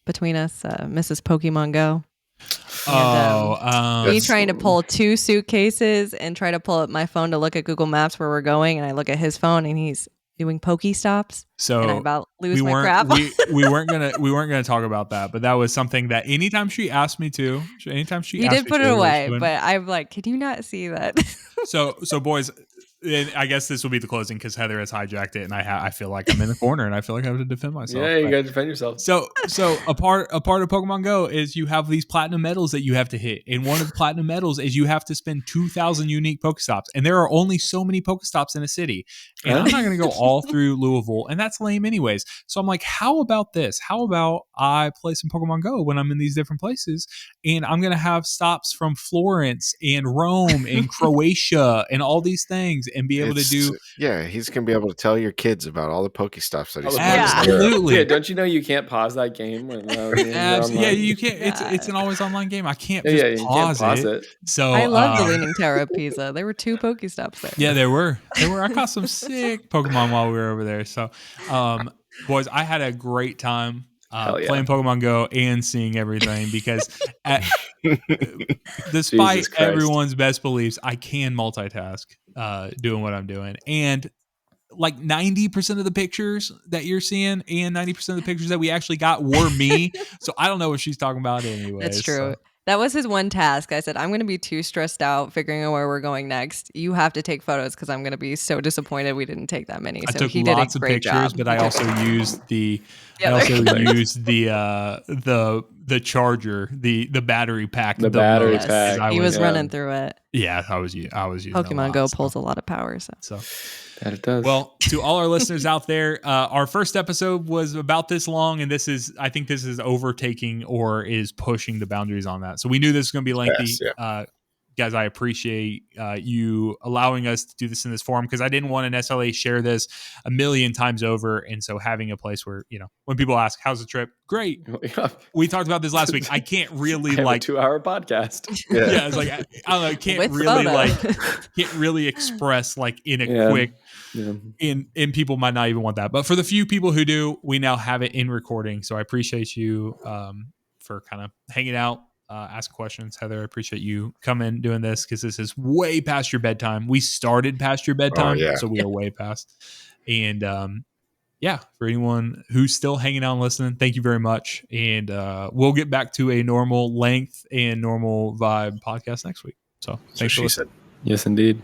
between us, Mrs. Pokemon Go. And, me trying to pull 2 suitcases and try to pull up my phone to look at Google Maps where we're going, and I look at his phone and he's doing Pokestops. So and I about lose my crap. we weren't gonna talk about that, but that was something that anytime she asked me to, he did put it away, but I'm like, can you not see that? So boys, and I guess this will be the closing because Heather has hijacked it, and I feel like I'm in the corner, and I feel like I have to defend myself. Yeah, you got to defend yourself. So a part of Pokemon Go is you have these platinum medals that you have to hit, and one of the platinum medals is you have to spend 2,000 unique Pokestops, and there are only so many Pokestops in a city, and I'm not going to go all through Louisville, and that's lame anyways. So I'm like, how about this? How about I play some Pokemon Go when I'm in these different places, and I'm going to have stops from Florence and Rome and Croatia and all these things, and be able to do. Yeah, he's gonna be able to tell your kids about all the Pokestops that he's absolutely. Yeah, don't you know you can't pause that game when yeah, you can't. It's an always online game. I can't just pause it. So I love the Leaning Tower of Pisa. There were 2 Pokestops there. Yeah, there were. I caught some sick Pokemon while we were over there. So, boys, I had a great time playing Pokemon Go and seeing everything because despite everyone's best beliefs, I can multitask doing what I'm doing. And like 90% of the pictures that you're seeing and 90% of the pictures that we actually got were me. So I don't know what she's talking about anyway. That's true. So. That was his one task. I said, I'm going to be too stressed out figuring out where we're going next. You have to take photos because I'm going to be so disappointed we didn't take that many. So I took he lots did a of great pictures, job. but I also used the the charger, the battery pack. The battery pack. He was running through it. Yeah, I was using Pokemon Go pulls a lot of power. So. That it does. Well, to all our listeners out there, our first episode was about this long, and I think this is overtaking or is pushing the boundaries on that. So we knew this was going to be lengthy. Yes, yeah. Guys, I appreciate you allowing us to do this in this forum because I didn't want to necessarily share this a million times over. And so having a place where, when people ask, how's the trip? Great. We talked about this last week. I can't really a 2-hour podcast. Yeah, it's like, I don't know, can't really express like in a quick, and people might not even want that. But for the few people who do, we now have it in recording. So I appreciate you for kind of hanging out. Ask questions. Heather, I appreciate you coming doing this because this is way past your bedtime. We started past your bedtime, so we are way past. And for anyone who's still hanging out and listening, thank you very much. And we'll get back to a normal length and normal vibe podcast next week. So thanks for listening. Yes, indeed.